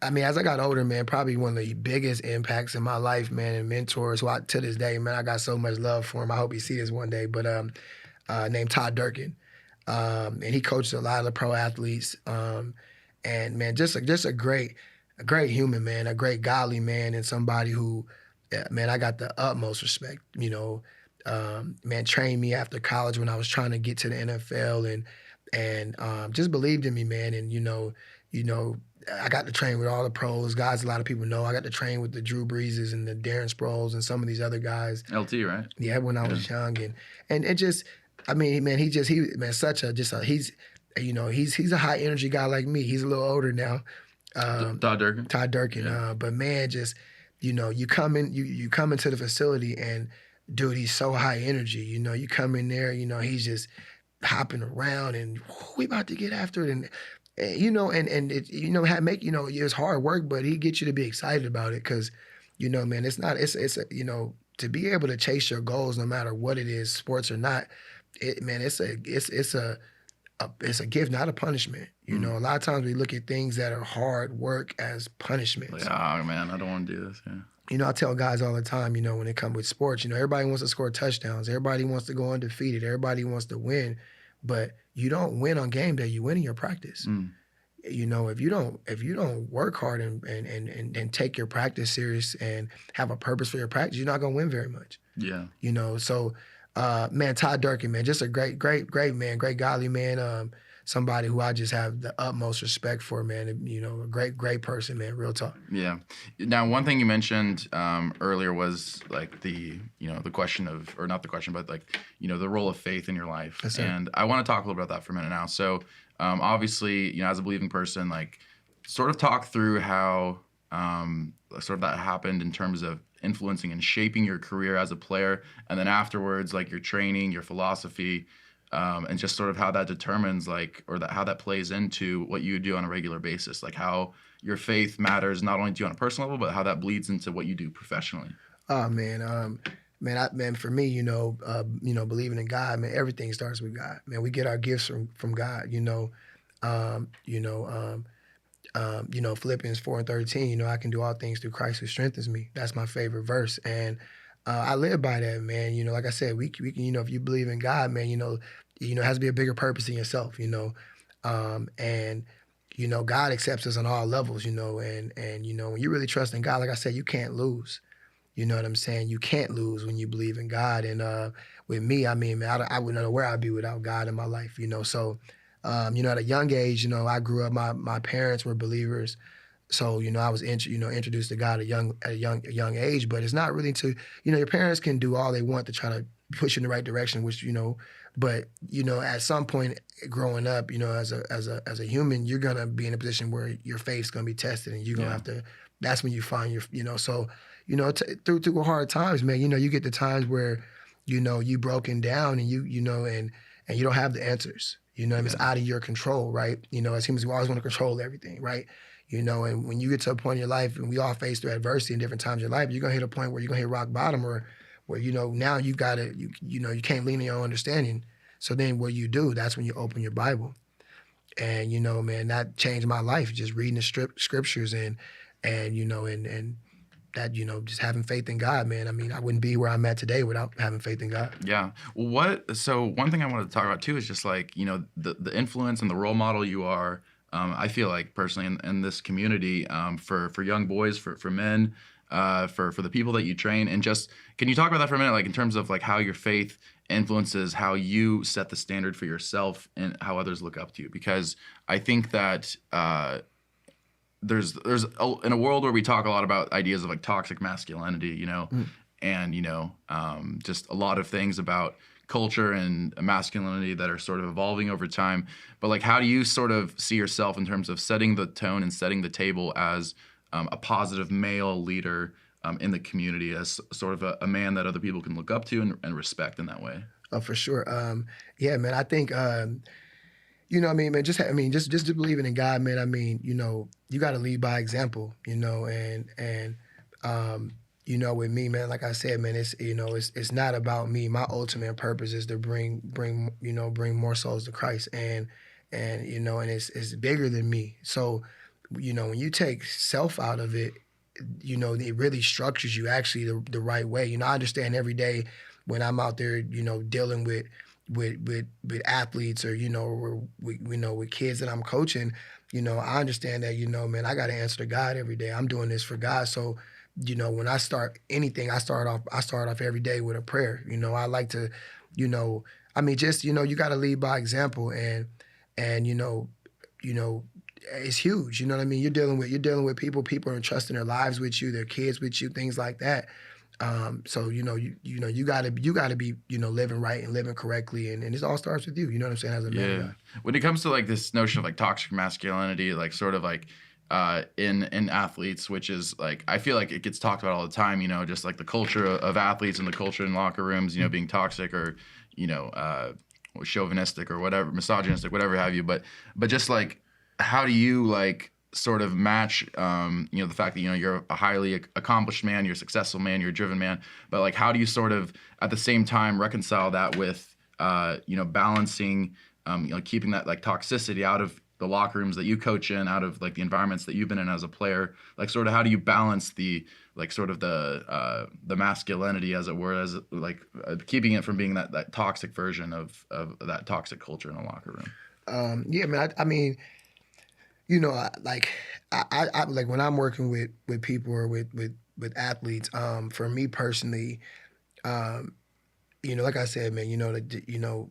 as I got older, man, probably one of the biggest impacts in my life, man, and mentors, who to this day, man, I got so much love for him. I hope he sees this one day, but named Todd Durkin. And he coached a lot of the pro athletes. And man, just a great human, man, a great godly man, and somebody who, man, I got the utmost respect, man, trained me after college when I was trying to get to the NFL, and just believed in me, man. And, I got to train with all the pros, guys a lot of people know. I got to train with the Drew Breeses and the Darren Sproles and some of these other guys. LT, right? Yeah, when I was young. And it just, man, he's a high energy guy like me. He's a little older now. Todd Durkin. Todd Durkin. Yeah. But man, just, you come into the facility, and dude, he's so high energy. You come in there, he's just hopping around and we about to get after it. And it's hard work, but he gets you to be excited about it because, man, to be able to chase your goals no matter what it is, sports or not, it's a gift, not a punishment. A lot of times we look at things that are hard work as punishments. Like, oh man, I don't want to do this. Yeah. I tell guys all the time, when it comes with sports, everybody wants to score touchdowns. Everybody wants to go undefeated. Everybody wants to win. But you don't win on game day. You win in your practice. If you don't work hard and take your practice serious and have a purpose for your practice, you're not gonna win very much. Yeah. So man, Todd Durkin, man, just a great man, great godly man. Somebody who I just have the utmost respect for, man. A great person, man. Real talk. Yeah. Now, one thing you mentioned earlier was like the question of, or not the question, but like, the role of faith in your life. Yes, sir. And I want to talk a little bit about that for a minute now. So obviously, as a believing person, like sort of talk through how sort of that happened in terms of influencing and shaping your career as a player. And then afterwards, like your training, your philosophy, and just sort of how that determines how that plays into what you do on a regular basis, like how your faith matters not only to you on a personal level, but how that bleeds into what you do professionally. Oh man, for me, believing in God, man, everything starts with God. Man, we get our gifts from God. Philippians 4:13. I can do all things through Christ who strengthens me. That's my favorite verse, and I live by that, man. Like I said, we can, if you believe in God, man, it has to be a bigger purpose than yourself, and God accepts us on all levels, and when you really trust in God, like I said, you can't lose. You know what I'm saying? You can't lose when you believe in God. And with me, I mean, man, I wouldn't know where I'd be without God in my life, So, at a young age, I grew up. My parents were believers. So, I was introduced to God at a young age, but it's not really your parents can do all they want to try to push you in the right direction, which, but, at some point growing up, as a human, you're going to be in a position where your faith's going to be tested and you're going to have to, that's when you find your, so, through hard times, man, you get the times where, you broken down and and you don't have the answers, it's out of your control, right? As humans, we always want to control everything, right? And when you get to a point in your life, and we all face through adversity in different times in your life, you're gonna hit a point where you're gonna hit rock bottom, or where now you gotta you can't lean on your own understanding. So then what you do? That's when you open your Bible, and man, that changed my life. Just reading the scriptures and that just having faith in God, man. I mean, I wouldn't be where I'm at today without having faith in God. Yeah. So one thing I wanted to talk about too is just like the influence and the role model you are. I feel like personally in this community, for young boys, for men, for the people that you train, and just can you talk about that for a minute, like in terms of like how your faith influences how you set the standard for yourself and how others look up to you? Because I think that there's in a world where we talk a lot about ideas of like toxic masculinity, and just a lot of things about culture and masculinity that are sort of evolving over time. But like, how do you sort of see yourself in terms of setting the tone and setting the table as a positive male leader in the community, as sort of a man that other people can look up to and respect in that way? Oh, for sure. Yeah, man. I think man. Just believing in God, man. I mean, you got to lead by example, with me, man, like I said, man, it's not about me. My ultimate purpose is to bring more souls to Christ, and it's bigger than me. So, when you take self out of it, it really structures you actually the right way. I understand every day when I'm out there, dealing with athletes or with kids that I'm coaching, I understand that man, I got to answer to God every day. I'm doing this for God, so. When I start anything, I start off every day with a prayer. I like to, you got to lead by example, and it's huge. You know what I mean? You're dealing with people. People are entrusting their lives with you, their kids with you, things like that. So you gotta be living right and living correctly, and it all starts with you. You know what I'm saying? As a man. When it comes to like this notion of like toxic masculinity, like sort of like in athletes, which is like I feel like it gets talked about all the time. You know, just like the culture of athletes and the culture in locker rooms. You know, being toxic or chauvinistic or whatever, misogynistic, whatever have you. But just like how do you like sort of match the fact that you're a highly accomplished man, you're a successful man, you're a driven man, but like how do you sort of at the same time reconcile that with balancing keeping that like toxicity out of the locker rooms that you coach in, out of like the environments that you've been in as a player, like sort of how do you balance the like sort of the masculinity, as it were, as like keeping it from being that toxic version of that toxic culture in a locker room? Yeah, man. I mean, I like when I'm working with people or with athletes. For me personally, like I said, man,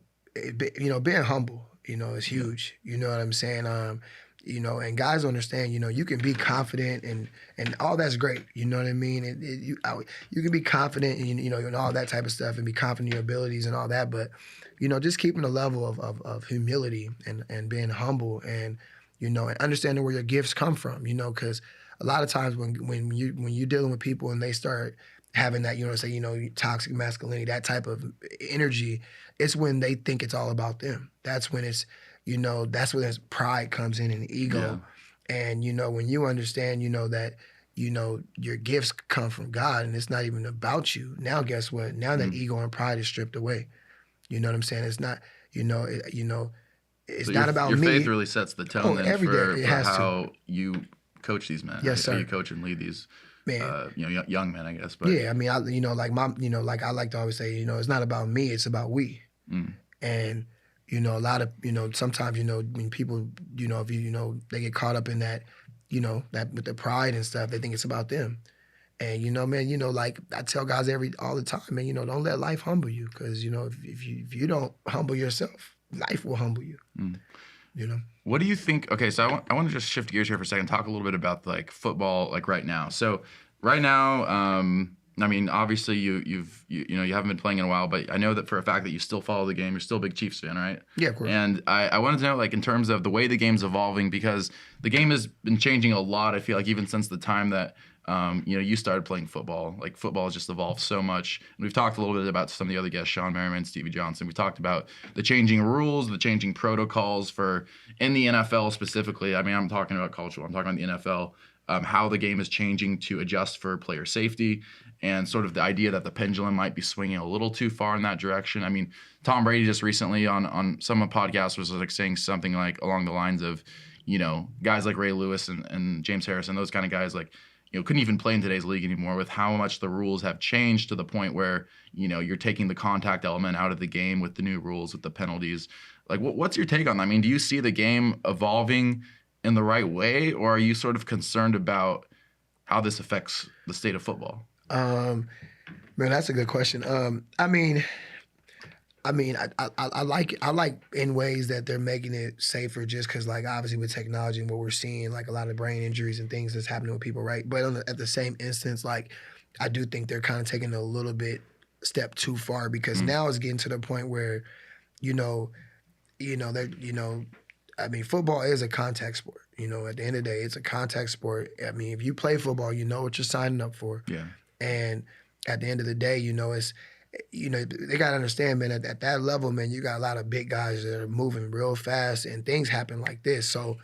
being humble, is huge. You know what I'm saying? And guys understand, you can be confident and all that's great. You know what I mean? You can be confident and, and all that type of stuff and be confident in your abilities and all that. But, just keeping a level of humility and being humble and, and understanding where your gifts come from, because a lot of times when you're dealing with people and they start having that, toxic masculinity, that type of energy, it's when they think it's all about them. That's when it's, that's when this pride comes in and ego. Yeah. And, when you understand, that, your gifts come from God and it's not even about you. Now, guess what? Now that ego and pride is stripped away. You know what I'm saying? It's not, it's so not about your me. Your faith really sets the tone then for how you coach these men. Yes, sir. How you coach and lead these young men, I guess. But yeah, I mean, like I like to always say, it's not about me, it's about we. And, a lot of, sometimes, when people, if they get caught up in that, that with the pride and stuff, they think it's about them. And, man, like I tell guys all the time, man, don't let life humble you. Because, if you don't humble yourself, life will humble you. What do you think? Okay, so I want to just shift gears here for a second, talk a little bit about like football, like right now. So right now, I mean, obviously you haven't been playing in a while, but I know that for a fact that you still follow the game. You're still a big Chiefs fan, right? Yeah, of course. And I wanted to know, like, in terms of the way the game's evolving, because the game has been changing a lot. I feel like even since the time that you started playing football. Like football has just evolved so much. And we've talked a little bit about some of the other guests, Sean Merriman, Stevie Johnson. We talked about the changing rules, the changing protocols for in the NFL specifically. I mean, I'm talking about college football. I'm talking about the NFL. How the game is changing to adjust for player safety and sort of the idea that the pendulum might be swinging a little too far in that direction. I mean, Tom Brady just recently on some podcasts was like saying something like along the lines of, guys like Ray Lewis and James Harrison, those kind of guys like, couldn't even play in today's league anymore with how much the rules have changed to the point where, you're taking the contact element out of the game with the new rules, with the penalties. Like, what's your take on that? I mean, do you see the game evolving in the right way, or are you sort of concerned about how this affects the state of football? Man, that's a good question. I like in ways that they're making it safer just because, like, obviously with technology and what we're seeing, like a lot of brain injuries and things that's happening with people, right? But at the same instance, like, I do think they're kind of taking a little bit step too far because now it's getting to the point where, I mean, football is a contact sport. At the end of the day, it's a contact sport. I mean, if you play football, you know what you're signing up for. Yeah. And at the end of the day, it's, they got to understand, man, at that level, man, you got a lot of big guys that are moving real fast and things happen like this. So,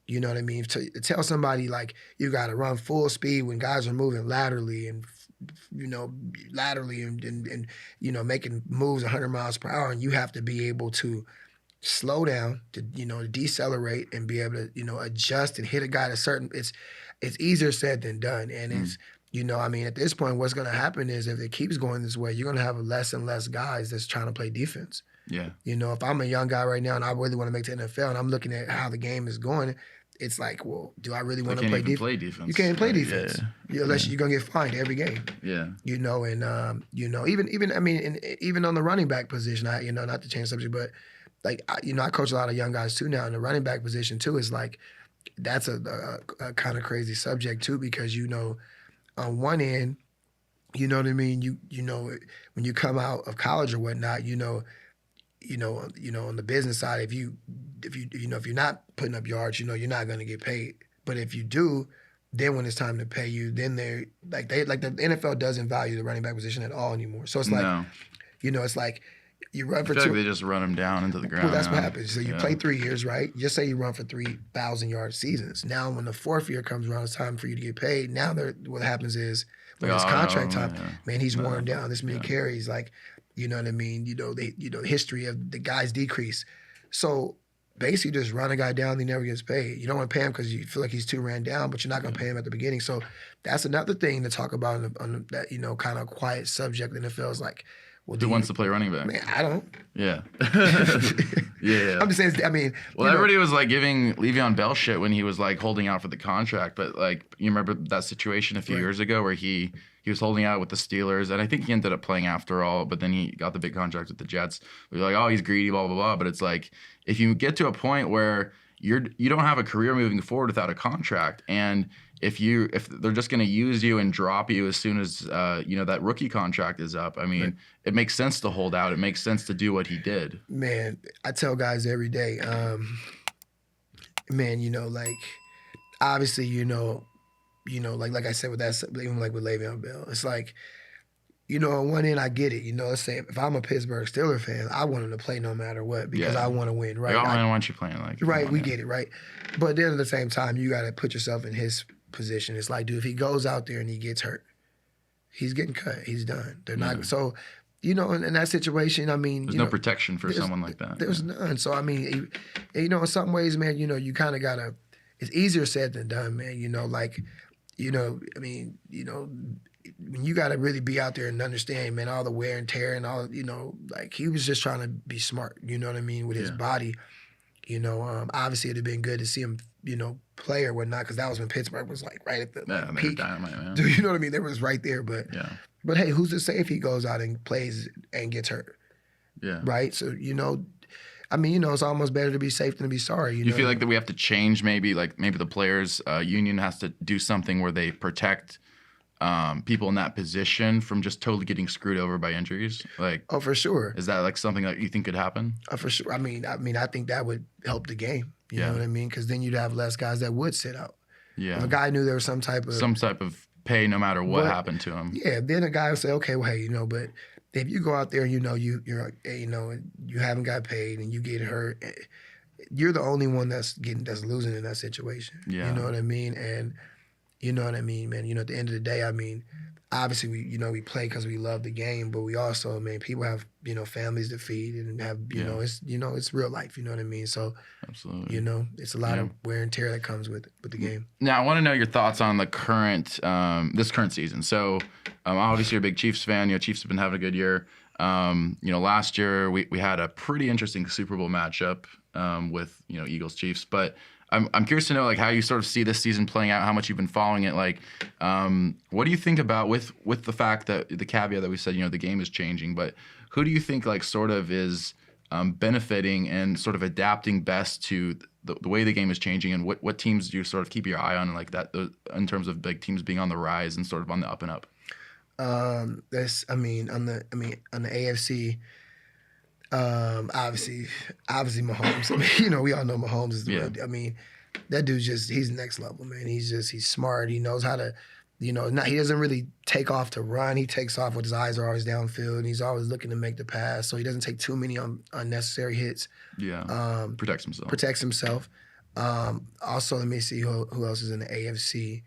you know what I mean? To tell somebody, like, you got to run full speed when guys are moving laterally and, making moves 100 miles per hour, and you have to be able to slow down, to decelerate and be able to adjust and hit a guy at a certain. It's easier said than done, and it's at this point, what's going to happen is if it keeps going this way, you're going to have less and less guys that's trying to play defense. Yeah. If I'm a young guy right now and I really want to make the NFL and I'm looking at how the game is going, it's like, well, do I really want to play defense? You can't play defense unless you're going to get fined every game. Yeah. Even on the running back position, not to change the subject, but like, I coach a lot of young guys too now, and the running back position too is like, that's a kind of crazy subject too, because, on one end, you know what I mean? When you come out of college or whatnot, on the business side, if you're not putting up yards, you're not going to get paid. But if you do, then when it's time to pay you, then the NFL doesn't value the running back position at all anymore. So it's like, No. it's like you run I for feel like two. they just run him down into the ground. Well, that's what man. happens. So you Yeah. play 3 years, right? Just say you run for 3,000-yard seasons. Now, when the 4th year comes around, it's time for you to get paid. Now, what happens is when it's contract time, man, he's worn down. This many carries, like, you know what I mean? History of the guys decrease. So basically, just run a guy down, he never gets paid. You don't want to pay him because you feel like he's too ran down, but you're not going to pay him at the beginning. So that's another thing to talk about on that kind of quiet subject. And it feels like, well, who wants to play running back? Man, I don't. Yeah. Yeah. I'm just saying. I mean, well, everybody was like giving Le'Veon Bell shit when he was like holding out for the contract, but like you remember that situation a few years ago where he was holding out with the Steelers, and I think he ended up playing after all, but then he got the big contract with the Jets. We're like, oh, he's greedy, blah blah blah. But it's like if you get to a point where you don't have a career moving forward without a contract, and if they're just going to use you and drop you as soon as that rookie contract is up, I mean, it makes sense to hold out. It makes sense to do what he did. Man, I tell guys every day, like obviously, like I said with that, even like with Le'Veon Bell, it's like, on one end I get it. Let's say if I'm a Pittsburgh Steelers fan, I want him to play no matter what because I want to win, right? Like, I don't want you playing like right. We get it, right? But then at the same time, you got to put yourself in his position. It's like, dude, if he goes out there and he gets hurt, he's getting cut. He's done. They're not so. In that situation, I mean, there's no protection for someone like that. There's none. So I mean, in some ways, man, you kind of gotta. It's easier said than done, man. I mean, when you got to really be out there and understand, man, all the wear and tear and all, like he was just trying to be smart, you know what I mean, with his body. Obviously it'd have been good to see him, play or whatnot, because that was when Pittsburgh was like right at the peak. Dynamite, man. Dude, you know what I mean? They was right there, but hey, who's to say if he goes out and plays and gets hurt? Yeah. Right? So, it's almost better to be safe than to be sorry. You feel like that we have to change maybe the players' union has to do something where they protect people in that position from just totally getting screwed over by injuries? Like, oh, for sure. Is that like something that you think could happen? For sure. I mean, I think that would help the game. You know what I mean? Because then you'd have less guys that would sit out. Yeah. If a guy knew there was some type of pay no matter what happened to him. Yeah. Then a guy would say, okay, well, hey, but if you go out there, you haven't got paid and you get hurt, you're the only one that's losing in that situation. Yeah. You know what I mean? And you know what I mean, man. At the end of the day, I mean, obviously we play because we love the game, but we also, man, people have families to feed and have it's real life. You know what I mean? So absolutely, it's a lot of wear and tear that comes with the game. Now I want to know your thoughts on the current this current season. So obviously you're a big Chiefs fan. Chiefs have been having a good year. Last year we had a pretty interesting Super Bowl matchup with Eagles Chiefs, but I'm curious to know like how you sort of see this season playing out, how much you've been following it. Like, what do you think about with the fact that the caveat that we said, the game is changing, but who do you think like sort of is benefiting and sort of adapting best to the way the game is changing, and what teams do you sort of keep your eye on like that in terms of big teams being on the rise and sort of on the up and up? On the AFC. Obviously Mahomes. We all know Mahomes is that dude's he's next level, man. He's smart. He knows how to, he doesn't really take off to run. He takes off with his eyes are always downfield, and he's always looking to make the pass. So he doesn't take too many unnecessary hits. Yeah. Protects himself. Also, let me see who else is in the AFC.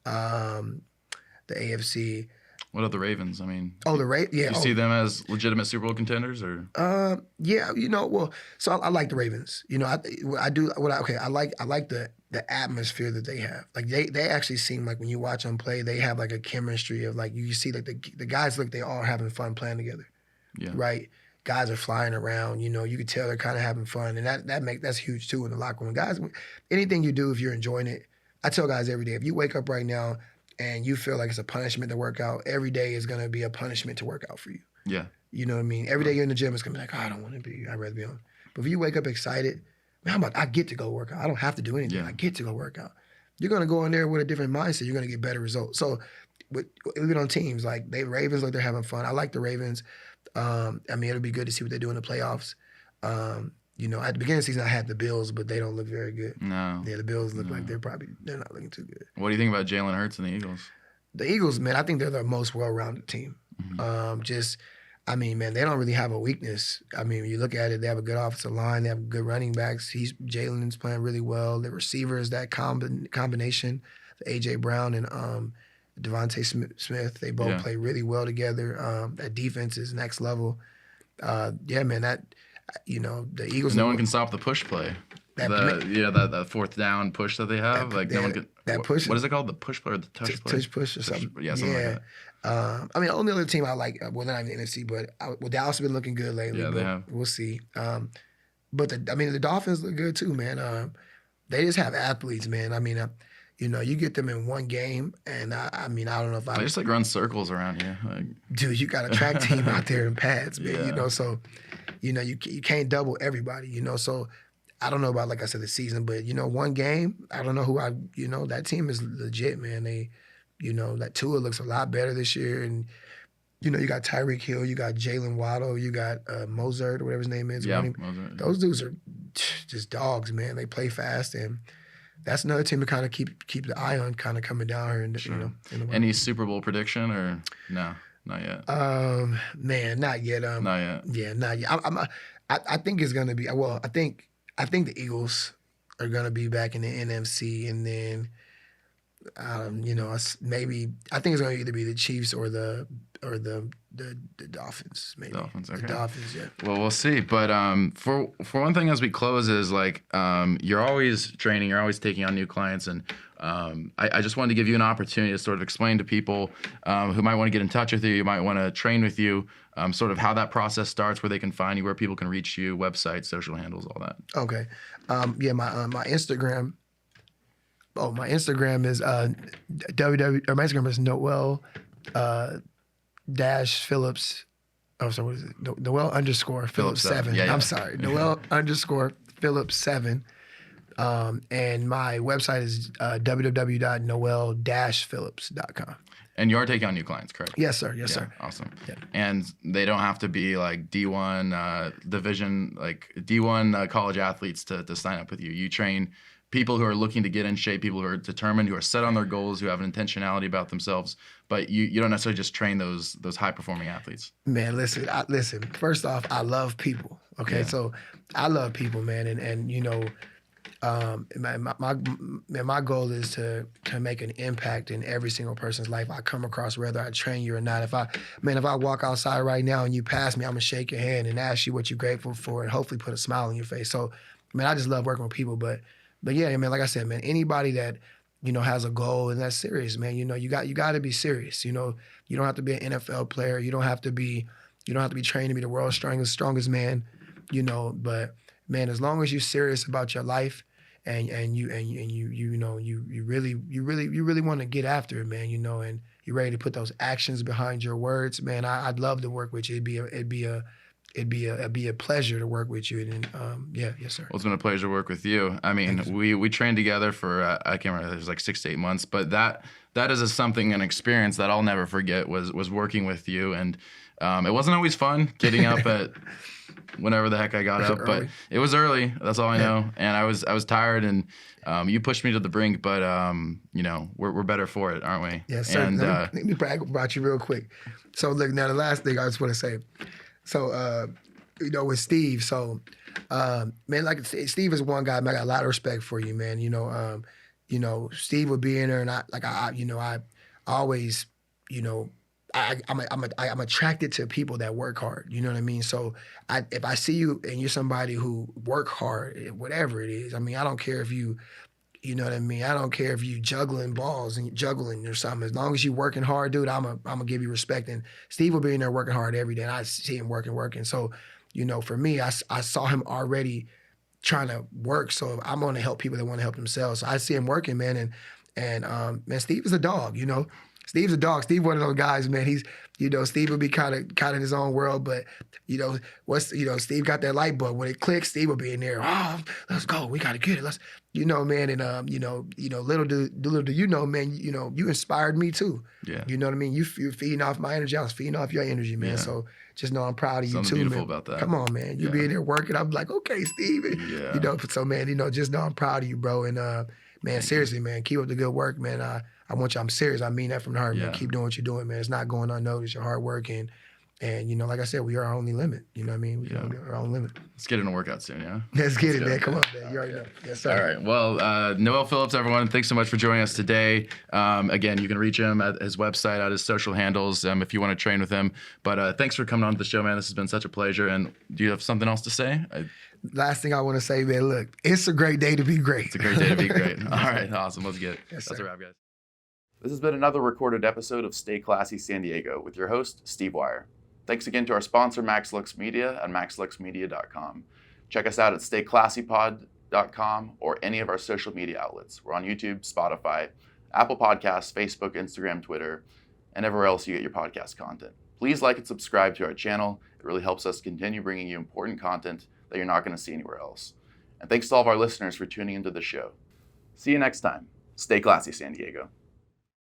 The AFC. What are the Ravens? I mean, the Ravens. Yeah, do you see them as legitimate Super Bowl contenders, or? Yeah, so I like the Ravens. I do. I like the atmosphere that they have. Like they actually seem like when you watch them play, they have like a chemistry of like you see like the guys look, they all having fun playing together. Yeah. Right. Guys are flying around. You can tell they're kind of having fun, and that's huge too in the locker room. Guys, anything you do if you're enjoying it, I tell guys every day, if you wake up right now and you feel like it's a punishment to work out, every day is going to be a punishment to work out for you. Yeah. You know what I mean? Every day you're in the gym, it's going to be like, oh, I don't want to be. I'd rather be on. But if you wake up excited, man, I get to go work out. I don't have to do anything. Yeah. I get to go work out. You're going to go in there with a different mindset. You're going to get better results. So even on teams, like Ravens, like they're having fun. I like the Ravens. It'll be good to see what they do in the playoffs. at the beginning of the season I had the Bills, but they don't look very good. No. Yeah, the Bills look like they're not looking too good. What do you think about Jalen Hurts and the Eagles? The Eagles, man, I think they're the most well-rounded team. Man, they don't really have a weakness. I mean, when you look at it, they have a good offensive line. They have good running backs. Jalen's playing really well. The receivers, that combination, A.J. Brown and Devontae Smith, they both play really well together. That defense is next level. Man, the Eagles. No one can stop the push play. That fourth down push that they have. No one can. That push. What is it called? The push play or the touch play? Push or something. Something like that. The only other team I like, well, not even the NFC, but Dallas have been looking good lately. Yeah, they have. We'll see. But the Dolphins look good too, man. They just have athletes, man. You get them in one game, and I don't know if they just run circles around you. Dude, you got a track team out there in pads, man. Yeah. So, you can't double everybody. So I don't know about, like I said, the season, but one game, I don't know who that team is legit, man. They, that Tua looks a lot better this year, and you got Tyreek Hill, you got Jalen Waddle, you got Mozart or whatever his name is. Yeah, Mozart. Those dudes are just dogs, man. They play fast, and that's another team to kind of keep the eye on, kind of coming down here. And sure. Any Super Bowl prediction or no? Not yet. Man, not yet. Not yet. Yeah, not yet. I think it's gonna be. Well, I think the Eagles are gonna be back in the NFC, and then maybe I think it's gonna either be the Chiefs or the Dolphins. Maybe Dolphins. Okay. The Dolphins. Yeah. Well, we'll see. But for one thing, as we close, is you're always training, you're always taking on new clients, and I just wanted to give you an opportunity to sort of explain to people who might want to get in touch with you, might want to train with you, sort of how that process starts, where they can find you, where people can reach you, websites, social handles, all that. Okay. My Instagram. Oh, my Instagram is my Instagram is Noel Phillips. Oh, sorry, what is it? Noel _ Phillips 7. Yeah. I'm sorry. Noel _ Phillips 7. And my website is www.noel-phillips.com. And you are taking on new clients, correct? Yes, sir. Yes, sir. Awesome. Yeah. And they don't have to be like D1 division, like D1 college athletes to sign up with you. You train people who are looking to get in shape, people who are determined, who are set on their goals, who have an intentionality about themselves. But you don't necessarily just train those high performing athletes. Man, listen. First off, I love people. Okay, so I love people, man, and my goal is to make an impact in every single person's life I come across, whether I train you or not. If I walk outside right now and you pass me, I'm gonna shake your hand and ask you what you're grateful for, and hopefully put a smile on your face. So, I just love working with people, but yeah, man, like I said, man, anybody that has a goal and that's serious, man. You got to be serious. You don't have to be an NFL player. You don't have to be trained to be the world's strongest man. But man, as long as you're serious about your life and you really want to get after it, man. And you're ready to put those actions behind your words, man. I'd love to work with you. It'd be a pleasure to work with you. And yes, sir. Well, it's been a pleasure to work with you. I mean, we trained together for I can't remember, it was like 6 to 8 months, but that is an experience that I'll never forget was working with you. And it wasn't always fun getting up at whenever the heck I got up, but it was early. That's all I know. And I was tired, and you pushed me to the brink, but we're better for it, aren't we? Yes, sir. And let me brag about you real quick. So look, now the last thing I just want to say. So, with Steve, man, Steve is one guy, man, I got a lot of respect for you, man. Steve would be in there, and I always, I'm attracted to people that work hard. You know what I mean? So if I see you and you're somebody who work hard, whatever it is, I don't care if you know what I mean? I don't care if you juggling balls and juggling or something. As long as you working hard, dude, I'm gonna give you respect. And Steve will be in there working hard every day, and I see him working. So, for me, I saw him already trying to work. So I'm gonna help people that want to help themselves. So I see him working, man, and man, Steve is a dog. Steve's a dog. Steve one of those guys, man. He's, Steve will be kind of in his own world, but Steve got that light bulb. When it clicks, Steve will be in there. Oh, let's go. We gotta get it. Let's, man. And little do you know, man. You inspired me too. Yeah. You know what I mean? You're feeding off my energy. I was feeding off your energy, man. Yeah. So just know I'm proud of you Something too, beautiful man. about that. Come on, man. You be in there working. I'm like, okay, Steve. Yeah. So man, just know I'm proud of you, bro. And man, seriously, man, keep up the good work, man. I want you. I'm serious. I mean that from the heart, man. Keep doing what you're doing, man. It's not going unnoticed. Your hard work and like I said, we are our only limit. You know what I mean? We are our own limit. Let's get in a workout soon, yeah? Let's get it, man. Come on, man. You already know. Yes, sir. All right. Well, Noel Phillips, everyone, thanks so much for joining us today. Again, you can reach him at his website, at his social handles, if you want to train with him. But thanks for coming on to the show, man. This has been such a pleasure. And do you have something else to say? Last thing I want to say, man, look, it's a great day to be great. It's a great day to be great. All right. Awesome. Let's get it. Yes, That's sir. a wrap, guys. This has been another recorded episode of Stay Classy San Diego with your host, Steve Wire. Thanks again to our sponsor, MaxLux Media at maxluxmedia.com. Check us out at stayclassypod.com or any of our social media outlets. We're on YouTube, Spotify, Apple Podcasts, Facebook, Instagram, Twitter, and everywhere else you get your podcast content. Please like and subscribe to our channel. It really helps us continue bringing you important content that you're not going to see anywhere else. And thanks to all of our listeners for tuning into the show. See you next time. Stay classy, San Diego.